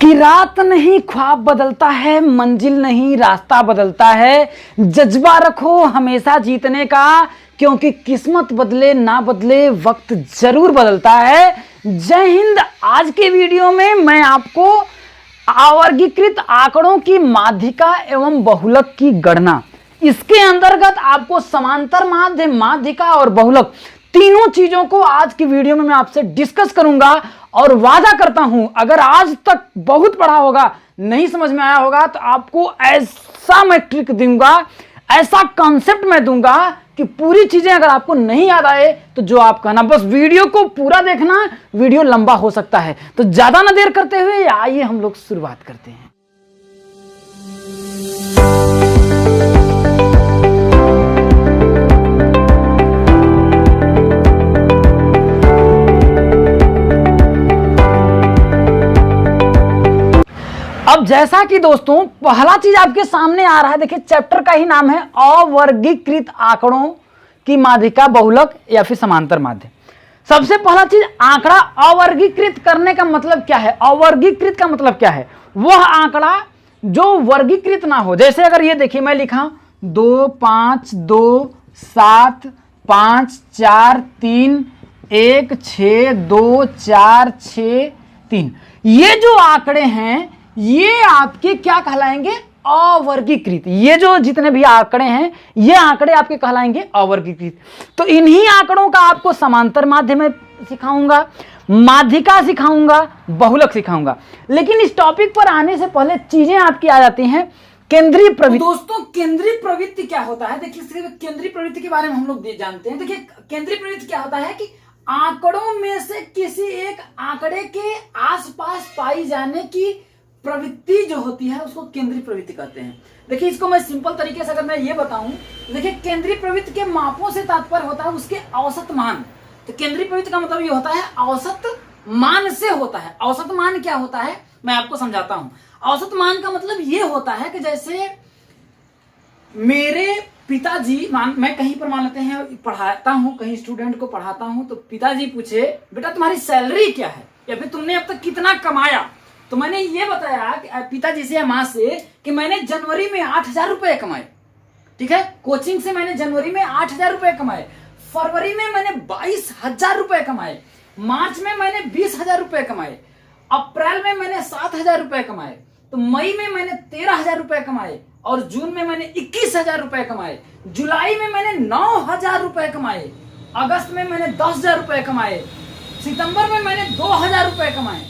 कि रात नहीं ख्वाब बदलता है, मंजिल नहीं रास्ता बदलता है। जज्बा रखो हमेशा जीतने का, क्योंकि किस्मत बदले ना बदले वक्त जरूर बदलता है। जय हिंद। आज के वीडियो में मैं आपको अवर्गीकृत आंकड़ों की माध्यिका एवं बहुलक की गणना, इसके अंतर्गत आपको समांतर माध्य, माध्यिका और बहुलक तीनों चीजों को आज की वीडियो में मैं आपसे डिस्कस करूंगा। और वादा करता हूं, अगर आज तक बहुत पढ़ा होगा, नहीं समझ में आया होगा, तो आपको ऐसा मैं ट्रिक दूंगा, ऐसा कॉन्सेप्ट मैं दूंगा कि पूरी चीजें अगर आपको नहीं याद आए तो जो आप कहना, बस वीडियो को पूरा देखना, वीडियो लंबा हो सकता है। तो ज्यादा ना देर करते हुए आइए हम लोग शुरुआत करते हैं। अब जैसा कि दोस्तों पहला चीज आपके सामने आ रहा है, देखिए चैप्टर का ही नाम है अवर्गीकृत आंकड़ों की माध्यिका, बहुलक या फिर समांतर माध्य। सबसे पहला चीज, आंकड़ा अवर्गीकृत करने का मतलब क्या है? अवर्गीकृत का मतलब क्या है? वह आंकड़ा जो वर्गीकृत ना हो। जैसे अगर ये देखिए मैं लिखा 2 5 2 7 5 4 3 1 6 2 4 6 3, ये जो आंकड़े हैं ये आपके क्या कहलाएंगे? अवर्गीकृत। ये जो जितने भी आंकड़े हैं ये आंकड़े आपके कहलाएंगे अवर्गीकृत। तो इन्हीं आंकड़ों का आपको समांतर माध्य में सिखाऊंगा, माध्यिका सिखाऊंगा, बहुलक सिखाऊंगा। लेकिन इस टॉपिक पर आने से पहले चीजें आपकी आ जाती हैं केंद्रीय प्रवृत्ति। तो दोस्तों केंद्रीय प्रवृत्ति क्या होता है? देखिए केंद्रीय प्रवृत्ति के बारे में हम लोग जानते हैं। देखिए केंद्रीय प्रवृत्ति क्या होता है कि आंकड़ों में से किसी एक आंकड़े के आसपास पाई जाने की प्रवृत्ति जो होती है उसको केंद्रीय प्रवृत्ति कहते हैं। देखिए इसको मैं सिंपल तरीके से अगर मैं ये बताऊं, देखिए केंद्रीय प्रवृत्ति के मापों से तात्पर्य होता है उसके औसत मान। तो केंद्रीय प्रवृत्ति का मतलब ये होता है औसत मान से होता है। औसत मान क्या होता है मैं आपको समझाता हूं। औसत मान का मतलब ये होता है कि जैसे मेरे पिताजी, मैं कहीं पर मान लेते हैं पढ़ाता हूं, कहीं स्टूडेंट को पढ़ाता हूं, तो पिताजी पूछे बेटा तुम्हारी सैलरी क्या है, या फिर तुमने अब तक कितना कमाया। तो मैंने ये बताया कि पिताजी से या मां से कि मैंने जनवरी में 8,000 रुपए कमाए। ठीक है, कोचिंग से मैंने जनवरी में 8,000 रुपए कमाए, फरवरी में मैंने 22,000 रुपए कमाए, मार्च में मैंने 20,000 रुपए कमाए, अप्रैल में मैंने 7,000 रुपए कमाए, तो मई में मैंने 13,000 रुपए कमाए, और जून में मैंने 21,000 रुपए कमाए, जुलाई में मैंने 9,000 रुपए कमाए, अगस्त में मैंने 10,000 रुपए कमाए, सितंबर में मैंने 2,000 रुपए कमाए,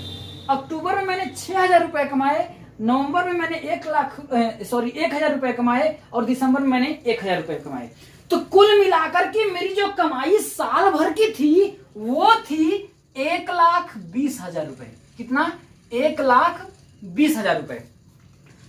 अक्टूबर में मैंने 6,000 रुपए कमाए, नवंबर में मैंने 1,000 रुपए कमाए, और दिसंबर में मैंने 1,000 रुपए कमाए। तो कुल मिलाकर के मेरी जो कमाई साल भर की थी वो थी 1,20,000 रुपए। कितना? 1,20,000 रुपए।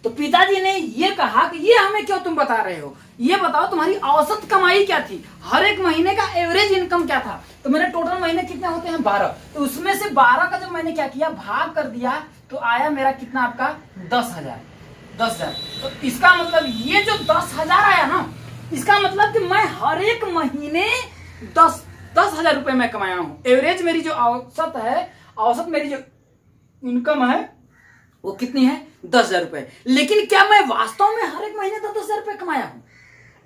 तो पिताजी ने ये कहा कि ये हमें क्यों तुम बता रहे हो, ये बताओ तुम्हारी औसत कमाई क्या थी, हर एक महीने का एवरेज इनकम क्या था। तो मैंने टोटल महीने कितने होते हैं 12, तो उसमें से 12 का जब मैंने क्या किया भाग कर दिया तो आया मेरा कितना आपका 10,000। तो इसका मतलब ये जो 10,000 आया ना, इसका मतलब कि मैं हर एक महीने 10,000 रुपए में कमाया हूं। एवरेज मेरी जो औसत है, औसत मेरी जो इनकम है वो कितनी है? 10,000 रुपए। लेकिन क्या मैं वास्तव में हर एक महीने 10,000 रुपए कमाया हूं?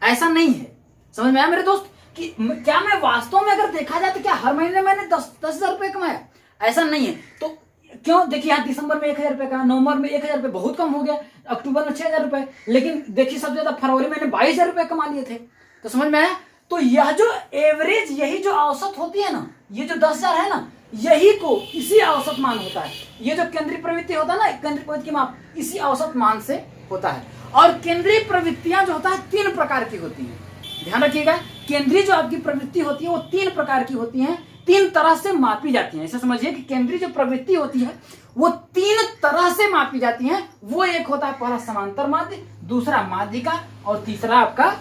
ऐसा नहीं है। समझ में आया मेरे दोस्त कि क्या मैं वास्तव में अगर देखा जाए तो क्या हर महीने मैंने 10,000 रुपए कमाया? ऐसा नहीं है। तो क्यों? देखिए यहाँ दिसंबर में 1,000 रुपए का, नवंबर में 1,000 रुपए, बहुत कम हो गया, अक्टूबर में 6,000 रुपए, लेकिन देखिए सबसे ज्यादा फरवरी में मैंने 22,000 रुपए कमा लिए थे। तो समझ में आया? तो यह जो एवरेज, यही जो औसत होती है ना, ये जो 10,000 है ना, यही को इसी औसत मान होता है। ये जो केंद्रीय प्रवृत्ति होता है ना, केंद्रीय प्रवृत्ति की माप इसी औसत मान से होता है। और केंद्रीय प्रवृत्तियां जो होता है 3 प्रकार की होती हैं, ध्यान रखिएगा। केंद्रीय जो आपकी प्रवृत्ति होती है वो 3 प्रकार की होती हैं, 3 तरह से मापी जाती हैं। ऐसा समझिए कि केंद्रीय जो प्रवृत्ति होती है वो 3 तरह से मापी जाती हैं। वो एक होता है पहला समांतर माध्य, दूसरा माध्यिका, और तीसरा आपका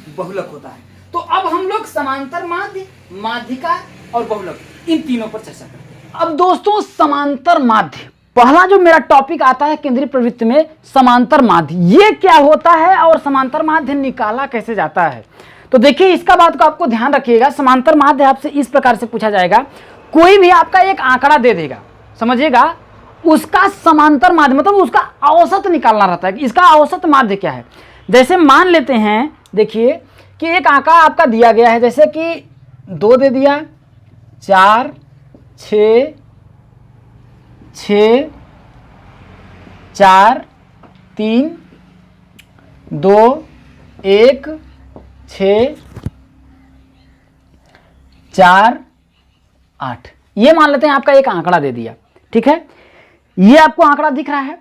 बहुलक होता है। तो अब हम लोग समांतर माध्य, माध्यिका और बहुलक, इन तीनों पर चर्चा करते हैं। अब दोस्तों समांतर माध्य, पहला जो मेरा टॉपिक आता है केंद्रीय प्रवृत्ति में, समांतर माध्य, ये क्या होता है और समांतर माध्य निकाला कैसे जाता है? तो देखिए इसका बात को आपको ध्यान रखिएगा। समांतर माध्य आपसे इस प्रकार से पूछा जाएगा, कोई भी आपका एक आंकड़ा दे देगा, समझिएगा, उसका समांतर माध्य मतलब उसका औसत निकालना रहता है कि इसका औसत माध्य क्या है। जैसे मान लेते हैं, देखिए कि एक आंकड़ा आपका दिया गया है, जैसे कि 2 दे दिया, 4, 6, 6, 4, 3, 2, 1, 6, 4, 8, ये मान लेते हैं आपका एक आंकड़ा दे दिया, ठीक है। ये आपको आंकड़ा दिख रहा है,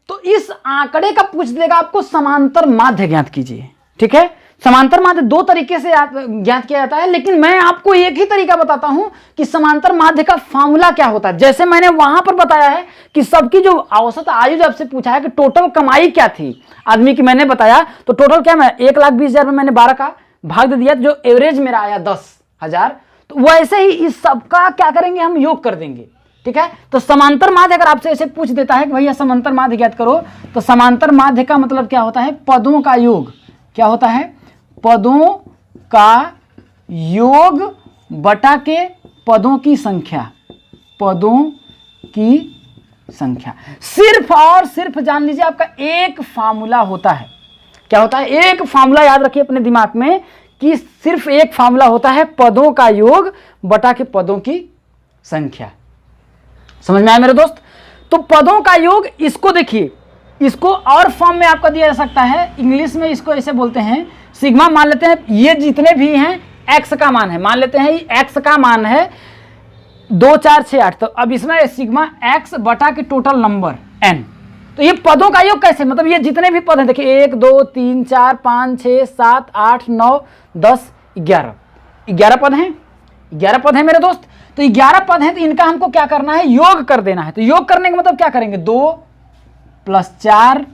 तो इस आंकड़े का पूछ देगा आपको समांतर माध्य ज्ञात कीजिए, ठीक है। समांतर माध्य 2 तरीके से ज्ञात किया जाता है, लेकिन मैं आपको एक ही तरीका बताता हूं कि समांतर माध्य का फॉर्मूला क्या होता है। जैसे मैंने वहां पर बताया है कि सबकी जो औसत आयु जब से पूछा है कि टोटल कमाई क्या थी आदमी की, मैंने बताया तो टोटल क्या, मैं 1,20,000 में मैंने 12 का भाग दे दिया, जो एवरेज मेरा आया 10,000। तो वैसे ही इस सबका क्या करेंगे, हम योग कर देंगे, ठीक है। तो समांतर माध्य अगर आपसे ऐसे पूछ देता है कि भैया समांतर माध्य ज्ञात करो, तो समांतर माध्य का मतलब क्या होता है, पदों का योग। क्या होता है, पदों का योग बटा के पदों की संख्या, पदों की संख्या। सिर्फ और सिर्फ जान लीजिए आपका एक फार्मूला होता है। क्या होता है, एक फार्मूला याद रखिए अपने दिमाग में कि सिर्फ एक फार्मूला होता है, पदों का योग बटा के पदों की संख्या। समझ में आया मेरे दोस्त। तो पदों का योग, इसको देखिए, इसको और फॉर्म में आपका दिया जा सकता है। इंग्लिश में इसको ऐसे बोलते हैं, सिग्मा मान लेते हैं, ये जितने भी हैं एक्स का मान है, मान लेते हैं एक्स का मान है 2, 4, 6, 8। तो अब इसमें सिग्मा एक्स बटा के टोटल नंबर एन। तो ये पदों का योग कैसे, मतलब ये जितने भी पद हैं, देखिए 1, 2, 3, 4, 5, 6, 7, 8, 9, 10, 11 पद हैं। 11 पद हैं मेरे दोस्त। तो 11 पद हैं, तो इनका हमको क्या करना है, योग कर देना है। तो योग करने का मतलब क्या करेंगे, 2 + 4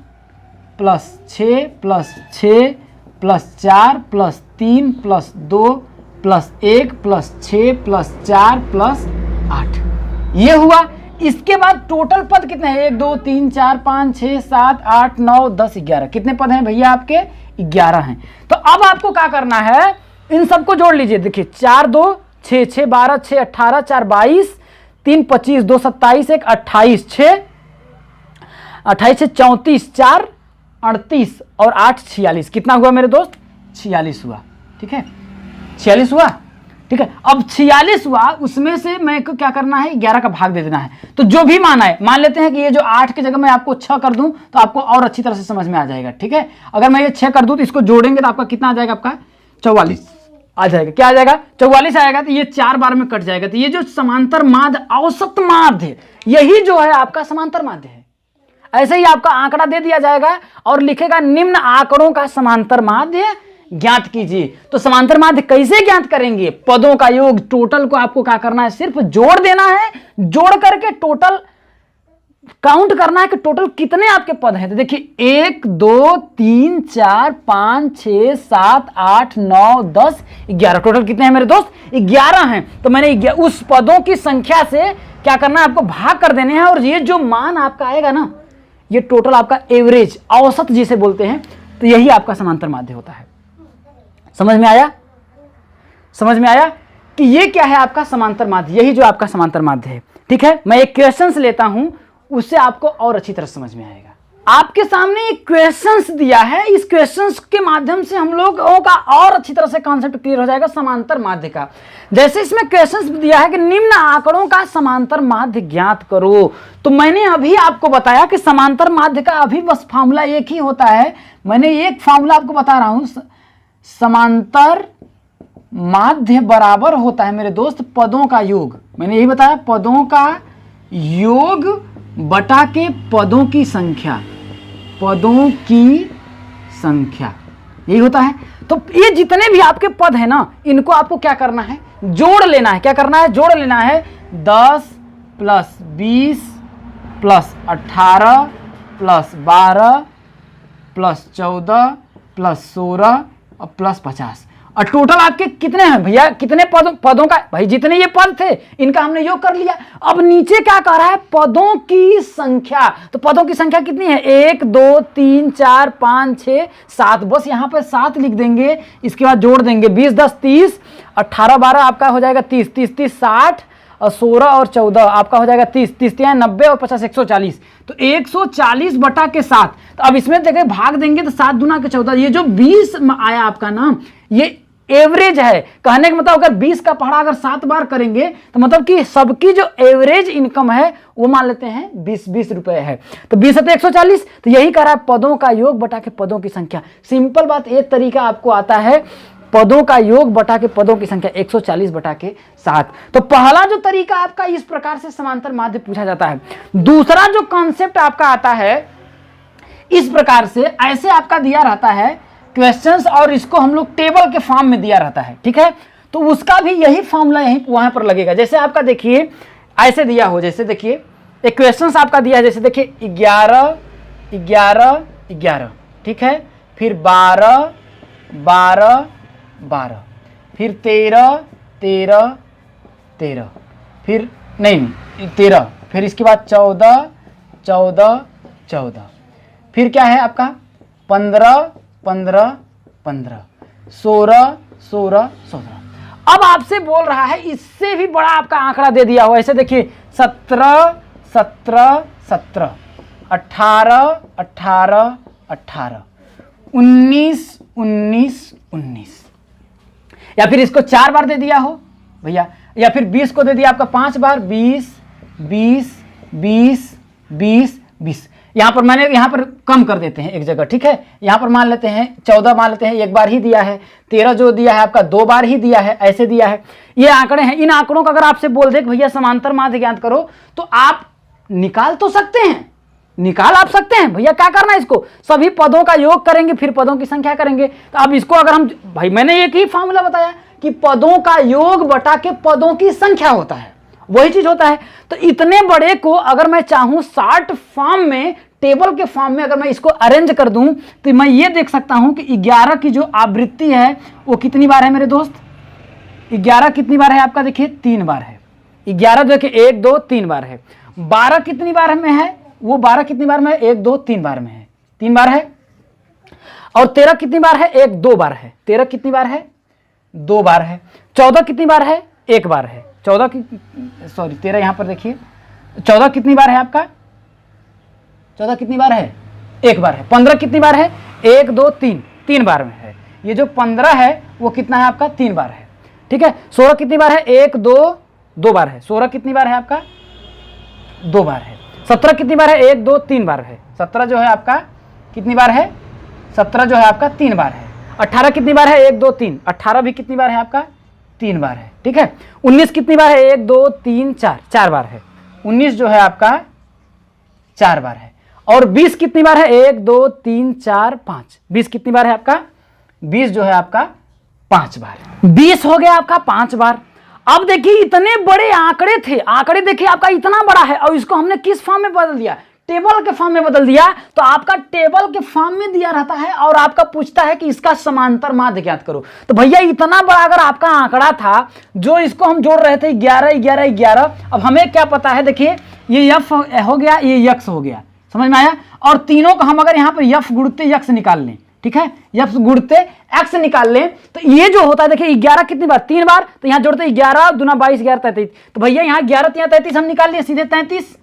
+ 6 + 6 + 4 + 3 + 2 + 1 + 6 + 4 + 8, ये हुआ। इसके बाद टोटल पद कितने हैं, 1, 2, 3, 4, 5, 6, 7, 8, 9, 10, 11। कितने पद हैं भैया आपके, 11 हैं। तो अब आपको क्या करना है, इन सबको जोड़ लीजिए। देखिए 4, 2, 6, 6, 12, 6, 18, 4, 22, 3, 25, 2, 27, 1, 28, 6, 34, 4, 38 और 8, 46। कितना हुआ मेरे दोस्त, 46 हुआ, ठीक है। 46 हुआ, ठीक है। अब 46 हुआ, उसमें से मैं को क्या करना है, 11 का भाग दे देना है। तो जो भी मान आए, मान लेते हैं कि ये जो 8 की जगह मैं आपको 6 कर दूं तो आपको और अच्छी तरह से समझ में आ जाएगा, ठीक है। अगर मैं ये 6 कर दूं तो इसको जोड़ेंगे तो आपका कितना आ जाएगा, आपका 44 आ जाएगा। क्या आ जाएगा, 44 आएगा। तो ये 4 बार में कट जाएगा। तो ये जो समांतर माध्य, औसत माध्य, यही जो है आपका समांतर माध्य है। ऐसे ही आपका आंकड़ा दे दिया जाएगा और लिखेगा निम्न आंकड़ों का समांतर माध्य ज्ञात कीजिए। तो समांतर माध्य कैसे ज्ञात करेंगे, पदों का योग, टोटल को आपको क्या करना है, सिर्फ जोड़ देना है। जोड़ करके टोटल काउंट करना है कि टोटल कितने आपके पद हैं। तो देखिए 1, 2, 3, 4, 5, 6, 7, 8, 9, 10, 11। टोटल कितने हैं मेरे दोस्त, 11 हैं। तो मैंने उस पदों की संख्या से क्या करना है, आपको भाग कर देने हैं। और ये जो मान आपका आएगा ना, ये टोटल आपका एवरेज, औसत जिसे बोलते हैं, तो यही आपका समांतर माध्य होता है। समझ में आया, समझ में आया कि ये क्या है आपका समांतर माध्य, यही जो आपका समांतर माध्य है, ठीक है। मैं एक क्वेश्चंस लेता हूं, उससे आपको और अच्छी तरह समझ में आएगा। आपके सामने एक क्वेश्चंस दिया है, इस क्वेश्चंस के माध्यम से हम लोगों का और अच्छी तरह से कॉन्सेप्ट क्लियर हो जाएगा समांतर माध्य का। जैसे इसमें क्वेश्चंस दिया है कि निम्न आंकड़ों का समांतर माध्य ज्ञात करो। तो मैंने अभी आपको बताया कि समांतर माध्य का अभी बस फॉर्मूला एक ही होता है। मैंने एक फॉर्मूला आपको बता रहा हूं, समांतर माध्य बराबर होता है मेरे दोस्त पदों का योग। मैंने यही बताया, पदों का योग बटा के पदों की संख्या, पदों की संख्या, यही होता है। तो ये जितने भी आपके पद हैं ना, इनको आपको क्या करना है, जोड़ लेना है। क्या करना है, जोड़ लेना है। 10 + 20 + 18 + 12 + 14 + 16 और +50। और टोटल आपके कितने हैं भैया, कितने पदों का, भाई जितने ये पद थे इनका हमने योग कर लिया। अब नीचे क्या कर रहा है, पदों की संख्या। तो पदों की संख्या कितनी है, 1, 2, 3, 4, 5, 6, 7। बस यहां पर 7 लिख देंगे, इसके बाद जोड़ देंगे 20, 10, 30, 18, 12 आपका हो जाएगा 30, 30, 30, 60 और 16 और 14 आपका हो जाएगा 30, 30 तिया 90 और 50 140, तो 140 बटा के 7। तो अब इसमें देखिए भाग देंगे तो 7 दूना के 14, ये जो 20 आया आपका ना, ये एवरेज है। कहने का मतलब अगर 20 का पढ़ा अगर 7 बार करेंगे तो मतलब कि सबकी जो एवरेज इनकम है वो मान लेते हैं 20 रुपए है। तो 20 है तो 140, तो यही कह रहा है पदों का योग बटा के पदों की संख्या। सिंपल बात, एक तरीका आपको आता है पदों का योग बटा के पदों की संख्या 140 बटा के 7। तो पहला जो तरीका आपका इस प्रकार से समांतर माध्य पूछा जाता है। दूसरा जो कॉन्सेप्ट आपका आता है इस प्रकार से, ऐसे आपका दिया रहता है क्वेश्चंस और इसको हम लोग टेबल के फॉर्म में दिया रहता है, ठीक है। तो उसका भी यही फॉर्मूला यही वहां पर लगेगा। जैसे आपका देखिए ऐसे दिया हो, जैसे देखिए एक क्वेश्चंस आपका दिया है, जैसे देखिए 11 11 11, ठीक है, फिर 12 12 12, फिर 13 13 13, फिर नहीं 13, फिर इसके बाद 14 14 14, फिर क्या है आपका 15 15 15, 16 16 16। अब आपसे बोल रहा है इससे भी बड़ा आपका आंकड़ा दे दिया हो, ऐसे देखिए 17 17 17, 18 18 18, 19 19 19, या फिर इसको 4 बार दे दिया हो भैया, या फिर 20 को दे दिया आपका 5 बार, 20 20 20 20 20। यहां पर मैंने यहां पर कम कर देते हैं एक जगह, ठीक है। यहां पर मान लेते हैं 14 मान लेते हैं, एक बार ही दिया है। 13 जो दिया है आपका 2 बार ही दिया है, ऐसे दिया है। ये आंकड़े हैं। इन आंकड़ों का अगर आपसे बोल दे कि भैया समांतर माध्य ज्ञात करो, तो आप निकाल तो सकते हैं, निकाल आप सकते हैं। भैया क्या करना है, इसको सभी पदों का योग करेंगे फिर पदों की संख्या करेंगे। तो अब इसको अगर हम, भाई मैंने एक ही फॉर्मूला बताया कि पदों का योग बटा के पदों की संख्या होता है, वही चीज होता है। तो इतने बड़े को अगर मैं चाहूं शार्ट फॉर्म में, टेबल के फॉर्म में अगर मैं इसको अरेंज कर दूं, तो मैं ये देख सकता हूं कि 11 की जो आवृत्ति है वो कितनी बार है मेरे दोस्त, 11 कितनी बार है आपका, देखिए 3 बार है। 11 देखिए 1 2 3 बार है। 12 कितनी बार में है, वो 12 कितनी बार में है, 1 2 3 बार में है, 3 बार है। और 13 कितनी बार है, 1 2 बार है। 13 कितनी बार है, 2 बार है। 14 कितनी बार है, 1 बार है। 14 की सॉरी 13 यहां पर देखिए 14 कितनी बार है आपका, 14 कितनी बार है, 1 बार है। 15 कितनी बार है, 1 2 3 3 बार में है। ये जो 15 है वो कितना है आपका, 3 बार है, ठीक है। 16 कितनी बार है, 1 2 2 बार है। 16 कितनी बार है आपका, 2 बार है। 17 कितनी बार है, 1 2 3 बार है। 17 जो है आपका कितनी बार है, 17 जो है आपका 3 बार है। 18 कितनी बार है, 1 2 3, 18 भी कितनी बार है आपका, 3 बार है, ठीक है। 19 कितनी बार है, 1 2 3 4, 4 बार है। 19 जो है आपका 4 बार है। और 20 कितनी बार है, 1 2 3 4 5, 20 कितनी बार है आपका, 20 जो है आपका 5 बार। 20 हो गया आपका 5 बार। अब देखिए इतने बड़े आंकड़े थे, आंकड़े देखिए आपका इतना बड़ा है, और इसको हमने किस फॉर्म में बदल दिया, टेबल के फॉर्म में बदल दिया। तो आपका टेबल के फॉर्म में दिया रहता है और आपका पूछता है कि इसका समांतर माध्य ज्ञात करो। तो भैया इतना बड़ा अगर आपका आंकड़ा था, जो इसको हम जोड़ रहे थे 11 11 11, अब हमें क्या पता है, देखिए ये यफ हो गया, ये यक्स हो गया, समझ में आया। और तीनों का हम अगर यहाँ पर यफ गुणते यक्स निकाल लें, ठीक है, यफ गुणते एक्स निकाल लें, तो ये जो होता है देखिए 11 कितनी बार, 3 बार। तो यहाँ जोड़ते 11 दूना 22 11 33, तो भैया यहाँ 11 3 33 हम निकाल लिए, सीधे 33,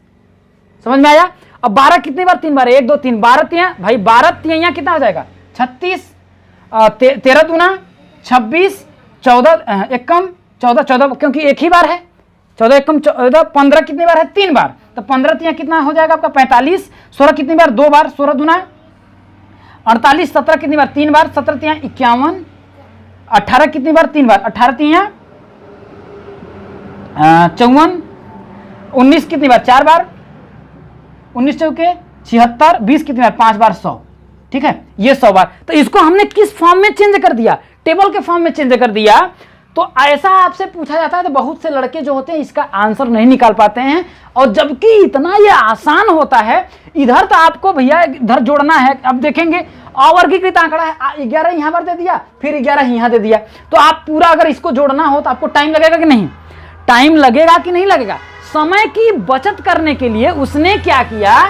समझ में आया। अब 12 कितनी बार, 3 बार, 1 2 3, 12 3 भाई 12 3 यहाँ कितना हो जाएगा, 36, 13 दूना 26, 14 एकम 14 14, क्योंकि एक ही बार है, 14 एकम 14, 15 कितनी बार है, 3 बार, तो 15 3 कितना हो जाएगा आपका 45। 16 कितनी बार, 2 बार, 16 दूना 48। 17 कितनी बार, 3 बार, 17 3 51। 18 कितनी बार, 3 बार, 18 3 54। 19 कितनी बार, 4 बार, 19 चौके 76। 20 कितनी बार, 5 बार 100, ठीक है, ये 100 बार। तो इसको हमने किस फॉर्म में चेंज कर दिया, टेबल के फॉर्म में चेंज कर दिया। तो ऐसा आपसे पूछा जाता है, तो बहुत से लड़के जो होते हैं इसका आंसर नहीं निकाल पाते हैं। और जबकि इतना ये आसान होता है, इधर तो आपको भैया इधर जोड़ना है। अब देखेंगे अवर्गीकृत आंकड़ा है, 11 यहां पर दे दिया, फिर 11 यहां दे दिया, तो आप पूरा अगर इसको जोड़ना हो तो आपको टाइम लगेगा कि नहीं, टाइम लगेगा कि नहीं लगेगा। समय की बचत करने के लिए उसने क्या किया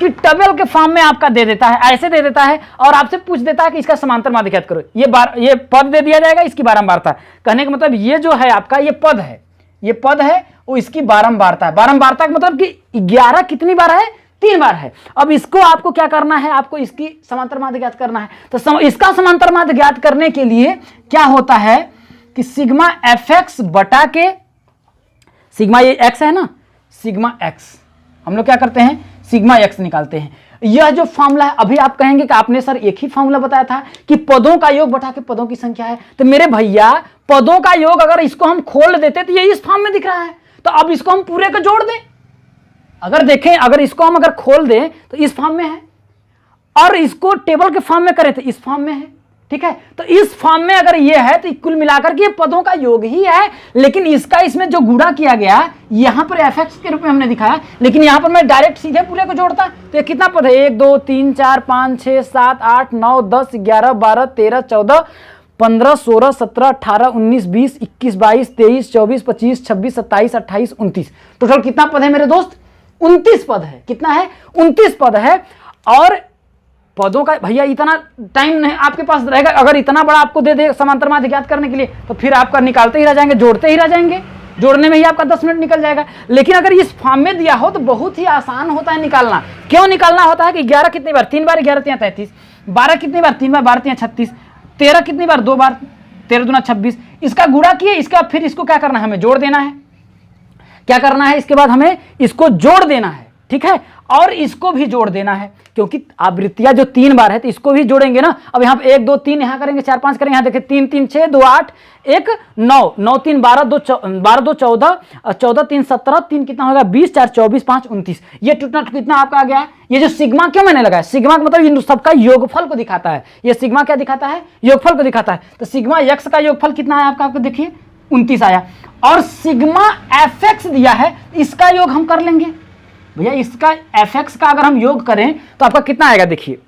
कि टेबल के फॉर्म में आपका दे देता है, ऐसे दे देता है, और आपसे पूछ देता है कि इसका समांतर माध्य ज्ञात करो। ये पद दे दिया जाएगा, इसकी बारंबारता। कहने का मतलब ये जो है आपका, ये पद है, ये पद है, वो इसकी बारंबारता है। बारंबारता का मतलब कि 11 कितनी बार है, 3 बार है। अब इसको आपको क्या करना है, आपको इसकी समांतर माध्य ज्ञात करना है। तो इसका समांतर माध्य ज्ञात करने के लिए क्या होता है कि सिग्मा fx बटा के सिग्मा, ये x है ना, सिग्मा x हम लोग क्या करते हैं, सिग्मा x निकालते हैं। यह जो फॉर्मूला है, अभी आप कहेंगे कि आपने सर एक ही फॉर्मूला बताया था कि पदों का योग बटा के पदों की संख्या है। तो मेरे भैया पदों का योग अगर इसको हम खोल देते तो ये इस फॉर्म में दिख रहा है, तो अब इसको हम पूरे को जोड़ दें। अगर देखें, अगर इसको हम अगर खोल दें तो इस फॉर्म में है, और इसको टेबल के फॉर्म में करें तो इस फॉर्म में है। ठीक है, तो इस फॉर्म में अगर ये है तो कुल मिलाकर के ये पदों का योग ही है, लेकिन इसका इसमें जो गुणा किया गया यहां पर fx के रूप में हमने दिखाया, लेकिन यहां पर मैं डायरेक्ट सीधे पूरे को जोड़ता तो ये कितना पद है, 1 2 3 4 5 6 7 8 9 10 11 12 13 14 15 16 17 18 19 20 21 22 23 24 25 26 27 28 29। टोटल कितना पद है मेरे दोस्त, 29 पद है। कितना है, 29 पद है। और पदों का भैया इतना टाइम नहीं आपके पास रहेगा, अगर इतना बड़ा आपको दे दे समांतर माध्य ज्ञात करने के लिए तो फिर आपका निकालते ही रह जाएंगे, जोड़ते ही रह जाएंगे, जोड़ने में ही आपका 10 मिनट निकल जाएगा। लेकिन अगर इस फॉर्म में दिया हो तो बहुत ही आसान होता है निकालना। क्यों निकालना होता है कि 11 कितनी बार, 3 बार 11 3 33, 12 कितनी बार, 3 बार 12 3 36, 13 कितनी बार, 2 बार 13 दूना 26। इसका गुणा किए, इसका फिर इसको क्या करना है, हमें जोड़ देना है। क्या करना है, इसके बाद हमें इसको जोड़ देना है। ठीक है, और इसको भी जोड़ देना है, क्योंकि आवृत्तियां जो 3 बार है तो इसको भी जोड़ेंगे ना। अब यहाँ पे 1 2 3 यहाँ करेंगे, 4 5 करेंगे, यहाँ देखिए 3 3 6 2 8 1 9 9 3 12 2 14 14 3 17 3 कितना होगा 20 4 24 5 29। ये कितना आपका आ गया। ये जो सिग्मा क्यों मैंने लगाया, सिग्मा का मतलब इन सबका योगफल को दिखाता है। ये सिग्मा क्या दिखाता है, योगफल को दिखाता है। तो सिग्मा x का योगफल कितना है आपका देखिए 29 आया, और सिग्मा fx दिया है, इसका योग हम कर लेंगे भैया। इसका fx का अगर हम योग करें तो आपका कितना आएगा देखिए,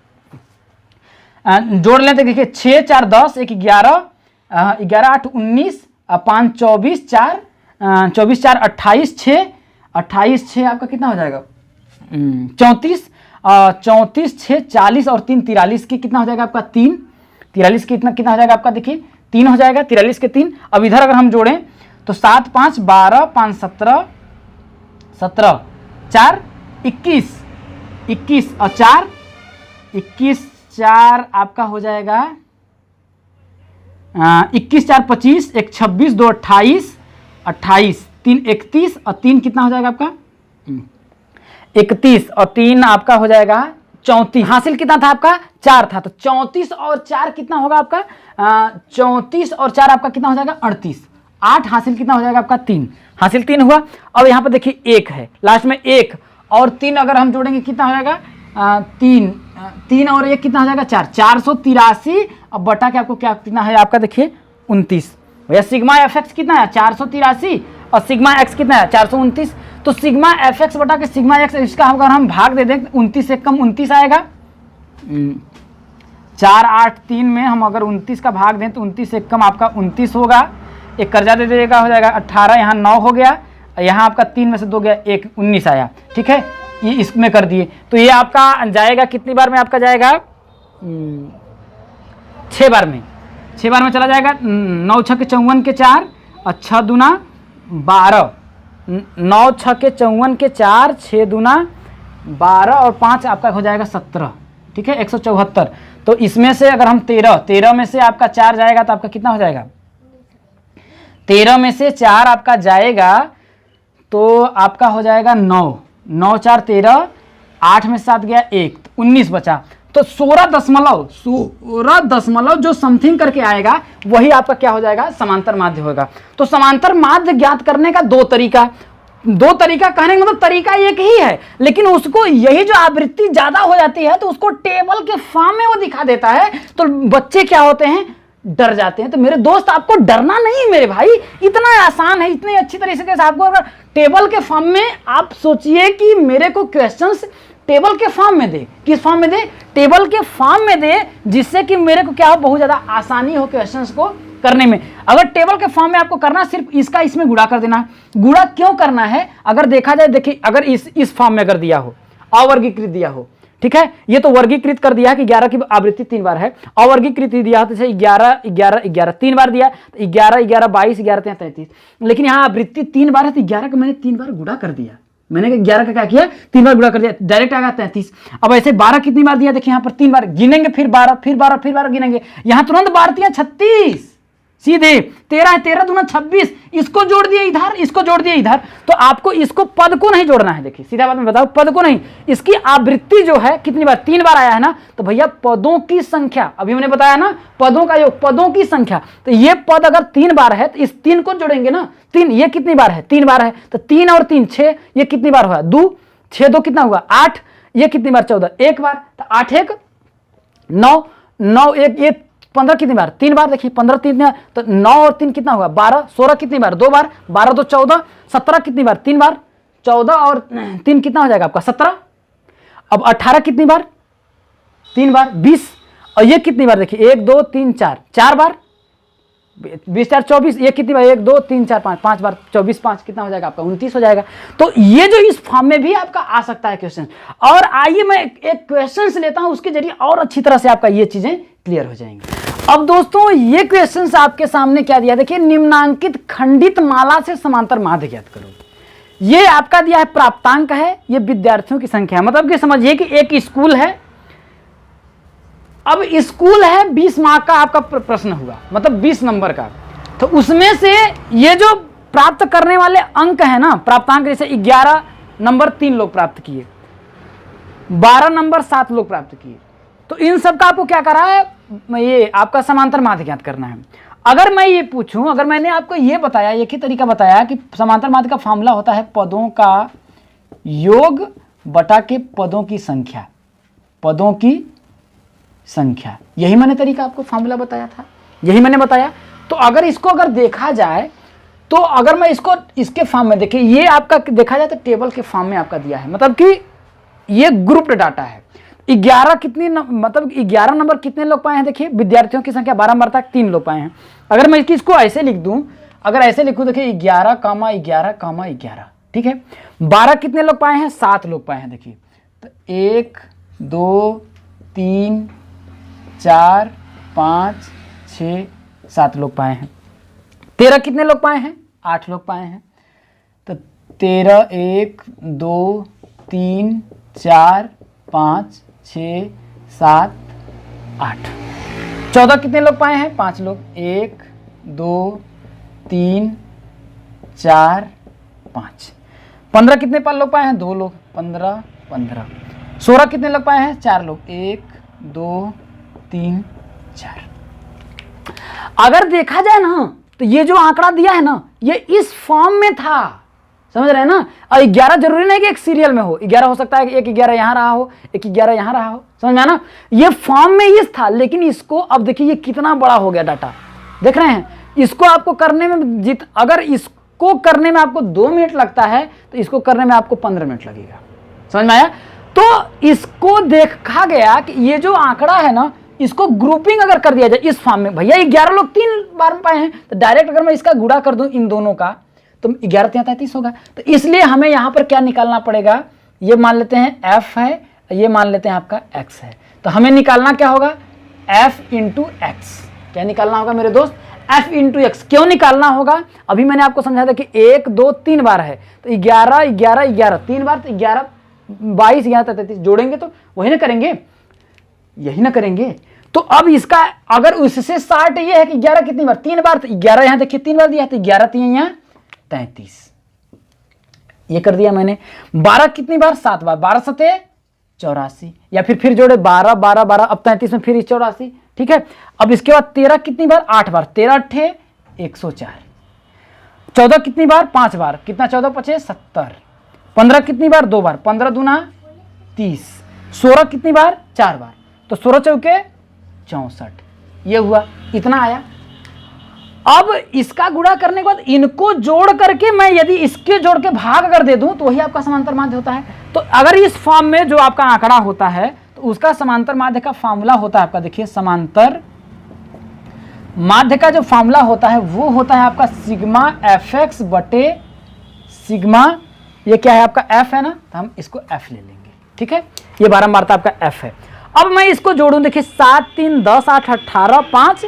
जोड़ लेते देखिए 6 4 10 1 11 11 8 19 5 24 4 24 4 28 6 28 6 आपका कितना हो जाएगा 34 34 6 40 और 3 43 की कितना हो जाएगा आपका 3 43 कितना कितना हो जाएगा आपका देखिए 3 हो जाएगा, 43 के 3। अब इधर अगर हम जोड़ें तो 7 5 12 5 17 17 4 21 21 और 4 21 4 आपका हो जाएगा 21 4 25 1 26 2 28 28 3 31 और 3 कितना हो जाएगा आपका 31 और 3 आपका हो जाएगा 34। हासिल कितना था आपका 4 था, तो 34 और 4 कितना होगा आपका 34 और 4 आपका कितना हो जाएगा 38। 8 हासिल कितना हो जाएगा आपका 3 हासिल 3 हुआ। अब यहाँ पर देखिए 1 है लास्ट में, 1 और 3 अगर हम जोड़ेंगे कितना हो जाएगा 3 और 1 कितना हो जाएगा 4 483। अब बटा के आपको क्या कितना है आपका देखिए 29। भैया सिग्मा fx कितना है 483 और सिग्मा x कितना है 429। तो सिग्मा fx बटा के सिग्मा x, इसका अगर हम भाग दे दें 29 से कम 29 आएगा। 4 8 3 में हम अगर 29 का भाग दें तो 29 से कम आपका 29 होगा। एक कर्जा दे देगा, हो जाएगा 18, यहाँ 9 हो गया, यहाँ आपका 3 में से 2 गया 1 19 आया। ठीक है, ये इसमें कर दिए तो ये आपका जाएगा कितनी बार में आपका जाएगा 6 बार में, 6 बार में चला जाएगा। 9 6 के 54 के 4 और 6 दूना 12, 9 6 के 54 के 4 6 दूना 12 और 5 आपका हो जाएगा 17। ठीक है, 174। तो इसमें से अगर हम 13 में से आपका 4 जाएगा तो आपका कितना हो जाएगा 13 में से 4 आपका जाएगा तो आपका हो जाएगा 9 9 4 13, 8 में 7 गया 1 तो 19 बचा। तो 16 जो समथिंग करके आएगा वही आपका क्या हो जाएगा समांतर माध्य होगा। तो समांतर माध्य ज्ञात करने का दो तरीका कहने का मतलब तरीका एक ही है, लेकिन उसको यही जो आवृत्ति ज्यादा हो जाती है तो उसको टेबल के फॉर्म में वो दिखा देता है, तो बच्चे क्या होते हैं डर जाते हैं। तो मेरे दोस्त आपको डरना नहीं मेरे भाई, इतना आसान है, इतनी अच्छी तरीके से आपको अगर टेबल के फॉर्म में आप सोचिए कि मेरे को क्वेश्चंस टेबल के फॉर्म में दे, किस फॉर्म में दे टेबल के फॉर्म में दे, जिससे कि मेरे को क्या हो बहुत ज्यादा आसानी हो क्वेश्चंस को करने में। अगर टेबल के फॉर्म में आपको करना सिर्फ इसका इसमें गुणा कर देना। गुणा क्यों करना है अगर देखा जाए, देखिए अगर इस फॉर्म में अगर दिया हो अवर्गीकृत दिया हो ठीक है। ये तो वर्गीकृत कर दिया है कि 11 की आवृत्ति 3 बार है। अवर्गीकृत दिया तो जैसे 11 11 11 3 बार दिया, तो 11 11 22 11 33, लेकिन यहाँ आवृत्ति 3 बार है तो 11 का मैंने 3 बार गुणा कर दिया। मैंने 11 का क्या किया, 3 बार गुणा कर दिया, डायरेक्ट आ गया 33। अब ऐसे 12 कितनी बार दिया, देखिए यहाँ पर 3 बार गिनेंगे, फिर 12 फिर 12 फिर 12 गिनेंगे, यहाँ तुरंत 12 36 सीधे 13 है, 13 दूना 26, इसको जोड़ दिए इधर, इसको जोड़ दिए इधर। तो आपको इसको पद को नहीं जोड़ना है, देखिए सीधा बात में बताओ, पद को नहीं, इसकी आवृत्ति जो है कितनी बार, 3 बार आया है ना, तो भैया पदों की संख्या, अभी मैंने बताया ना पदों का योग, पदों की संख्या, तो ये पद अगर 3 बार है तो इस 3 को जोड़ेंगे ना, 3, ये कितनी बार है, 3 बार है, तो 3 और 3 6, ये कितनी बार हुआ, 2 6 2 कितना हुआ 8, ये कितनी बार 14, एक बार, तो 8 1 9 9 1 ये 15 कितनी बार, 3 बार, देखिए 15 3 तो 9 और 3 कितना हुआ 12, 16 कितनी बार 2 बार, 12 2 14, 17 कितनी बार 3 बार, 14 और 3 कितना हो जाएगा आपका 17। अब 18 कितनी बार 3 बार 20, और ये कितनी बार देखिए 1 2 3 4 4 बार, 20 4 24, ये कितनी बार 1 2 3 4 5 5 बार, 24 5 कितना हो जाएगा आपका 29 हो जाएगा। तो ये जो इस फॉर्म में भी आपका आ सकता है क्वेश्चन। और आइए मैं एक क्वेश्चन लेता हूं, उसके जरिए और अच्छी तरह से आपका ये चीजें क्लियर हो जाएंगी। अब दोस्तों ये क्वेश्चन आपके सामने क्या दिया, देखिए निम्नांकित खंडित माला से समांतर माध्य ज्ञात करो। ये आपका दिया है प्राप्तांक है, ये विद्यार्थियों की संख्या है, मतलब कि समझिए कि एक स्कूल है, अब स्कूल है 20 मार्क का आपका प्रश्न हुआ, मतलब 20 नंबर का, तो उसमें से ये जो प्राप्त करने वाले अंक है ना, प्राप्तांक, जैसे 11 नंबर 3 लोग प्राप्त किए, 12 नंबर 7 लोग प्राप्त किए, तो इन सब का आपको क्या करा है, ये आपका समांतर माध्य ज्ञात करना है। अगर मैं ये पूछूं, अगर मैंने आपको ये बताया, एक ही तरीका बताया कि समांतर माध्य का फॉर्मूला होता है पदों का योग बटा के पदों की संख्या, पदों की संख्या, यही मैंने तरीका आपको फॉर्मूला बताया था, यही मैंने बताया। तो अगर इसको अगर देखा जाए, तो अगर मैं इसको इसके फॉर्म में, देखिए ये आपका देखा जाए तो टेबल के फॉर्म में आपका दिया है, मतलब कि ये ग्रुप्ड डाटा है। 11 कितनी मतलब 11 नंबर कितने लोग पाए हैं, देखिए विद्यार्थियों की संख्या 12 नंबर तक 3 लोग पाए हैं। अगर मैं इसको ऐसे लिख दूं, अगर ऐसे लिखूं, देखिए 11 11 11, ठीक है। 12 कितने लोग पाए हैं, 7 लोग पाए हैं, देखिए तो 1 2 3 4 5 6 7 लोग पाए हैं। 13 कितने लोग पाए हैं, 8 लोग पाए हैं, तो 13 1 2 3 4 5 6 7 8। 14 कितने लोग पाए हैं, 5 लोग, 1 2 3 4 5। 15 कितने लोग पाए हैं, 2 लोग, 15 15। 16 कितने लोग पाए हैं, 4 लोग, 1 2 3 4। अगर देखा जाए ना, तो ये जो आंकड़ा दिया है ना, ये इस फॉर्म में था, समझ रहे हैं ना। और 11 जरूरी नहीं कि एक सीरियल में हो, 11 हो सकता है कि एक 11 यहां रहा हो, एक 11 यहां रहा हो, समझ में ना। ये फॉर्म में ही था, लेकिन इसको अब देखिए ये कितना बड़ा हो गया डाटा, देख रहे हैं। इसको आपको करने में अगर इसको करने में आपको 2 मिनट लगता है, तो इसको करने में आपको 15 मिनट लगेगा, समझ में आया। तो इसको देखा गया कि ये जो आंकड़ा है ना, इसको ग्रुपिंग अगर कर दिया जाए इस फॉर्म में, भैया 11 लोग 3 बार में पाए हैं, तो डायरेक्ट अगर मैं इसका गुणा कर दूं इन दोनों का, तो 11 3 33 होगा। तो इसलिए हमें यहां पर क्या निकालना पड़ेगा, ये मान लेते हैं f है, ये मान लेते हैं आपका x है, तो हमें निकालना क्या होगा, f इंटू एक्स। क्या निकालना होगा मेरे दोस्त, f इंटू एक्स। क्यों निकालना होगा, अभी मैंने आपको समझाया था कि 1 2 3 बार है, तो 11 11 11 3 बार, तो 11 22 11 33 जोड़ेंगे तो वही ना करेंगे, यही ना करेंगे। तो अब इसका अगर उससे 60 ये है कि 11 कितनी बार, 3 बार, तो 11 यहां देखिए 3 बार दिया, तो 11 3 यहां 33, ये कर दिया मैंने। 12 कितनी बार, 7 बार, 12 7 84, या फिर जोड़े 12 12 12, अब 33 में फिर 84, ठीक है। अब इसके बाद 13 कितनी बार, 8 बार, 13 8 104। 14 कितनी बार, 5 बार, कितना 14 5 70। 15 कितनी बार, 2 बार, 15 दूना 30। 16 कितनी बार, 4 बार, तो 16 चौके 64, ये हुआ, इतना आया। अब इसका गुणा करने के बाद इनको जोड़ करके मैं यदि इसके जोड़ के भाग अगर दे दूं, तो वही आपका समांतर माध्य होता है। तो अगर इस फॉर्म में जो आपका आंकड़ा होता है, तो उसका समांतर माध्य का फॉर्मूला होता है आपका, देखिए समांतर माध्य का जो फॉर्मूला होता है वो होता है आपका सिग्मा fx बटे सिग्मा, ये क्या है आपका f है ना, तो हम इसको f ले लेंगे, ठीक है, ये बारंबारता आपका एफ है। अब मैं इसको जोड़ूं, देखिए 7 3 10 8 18 5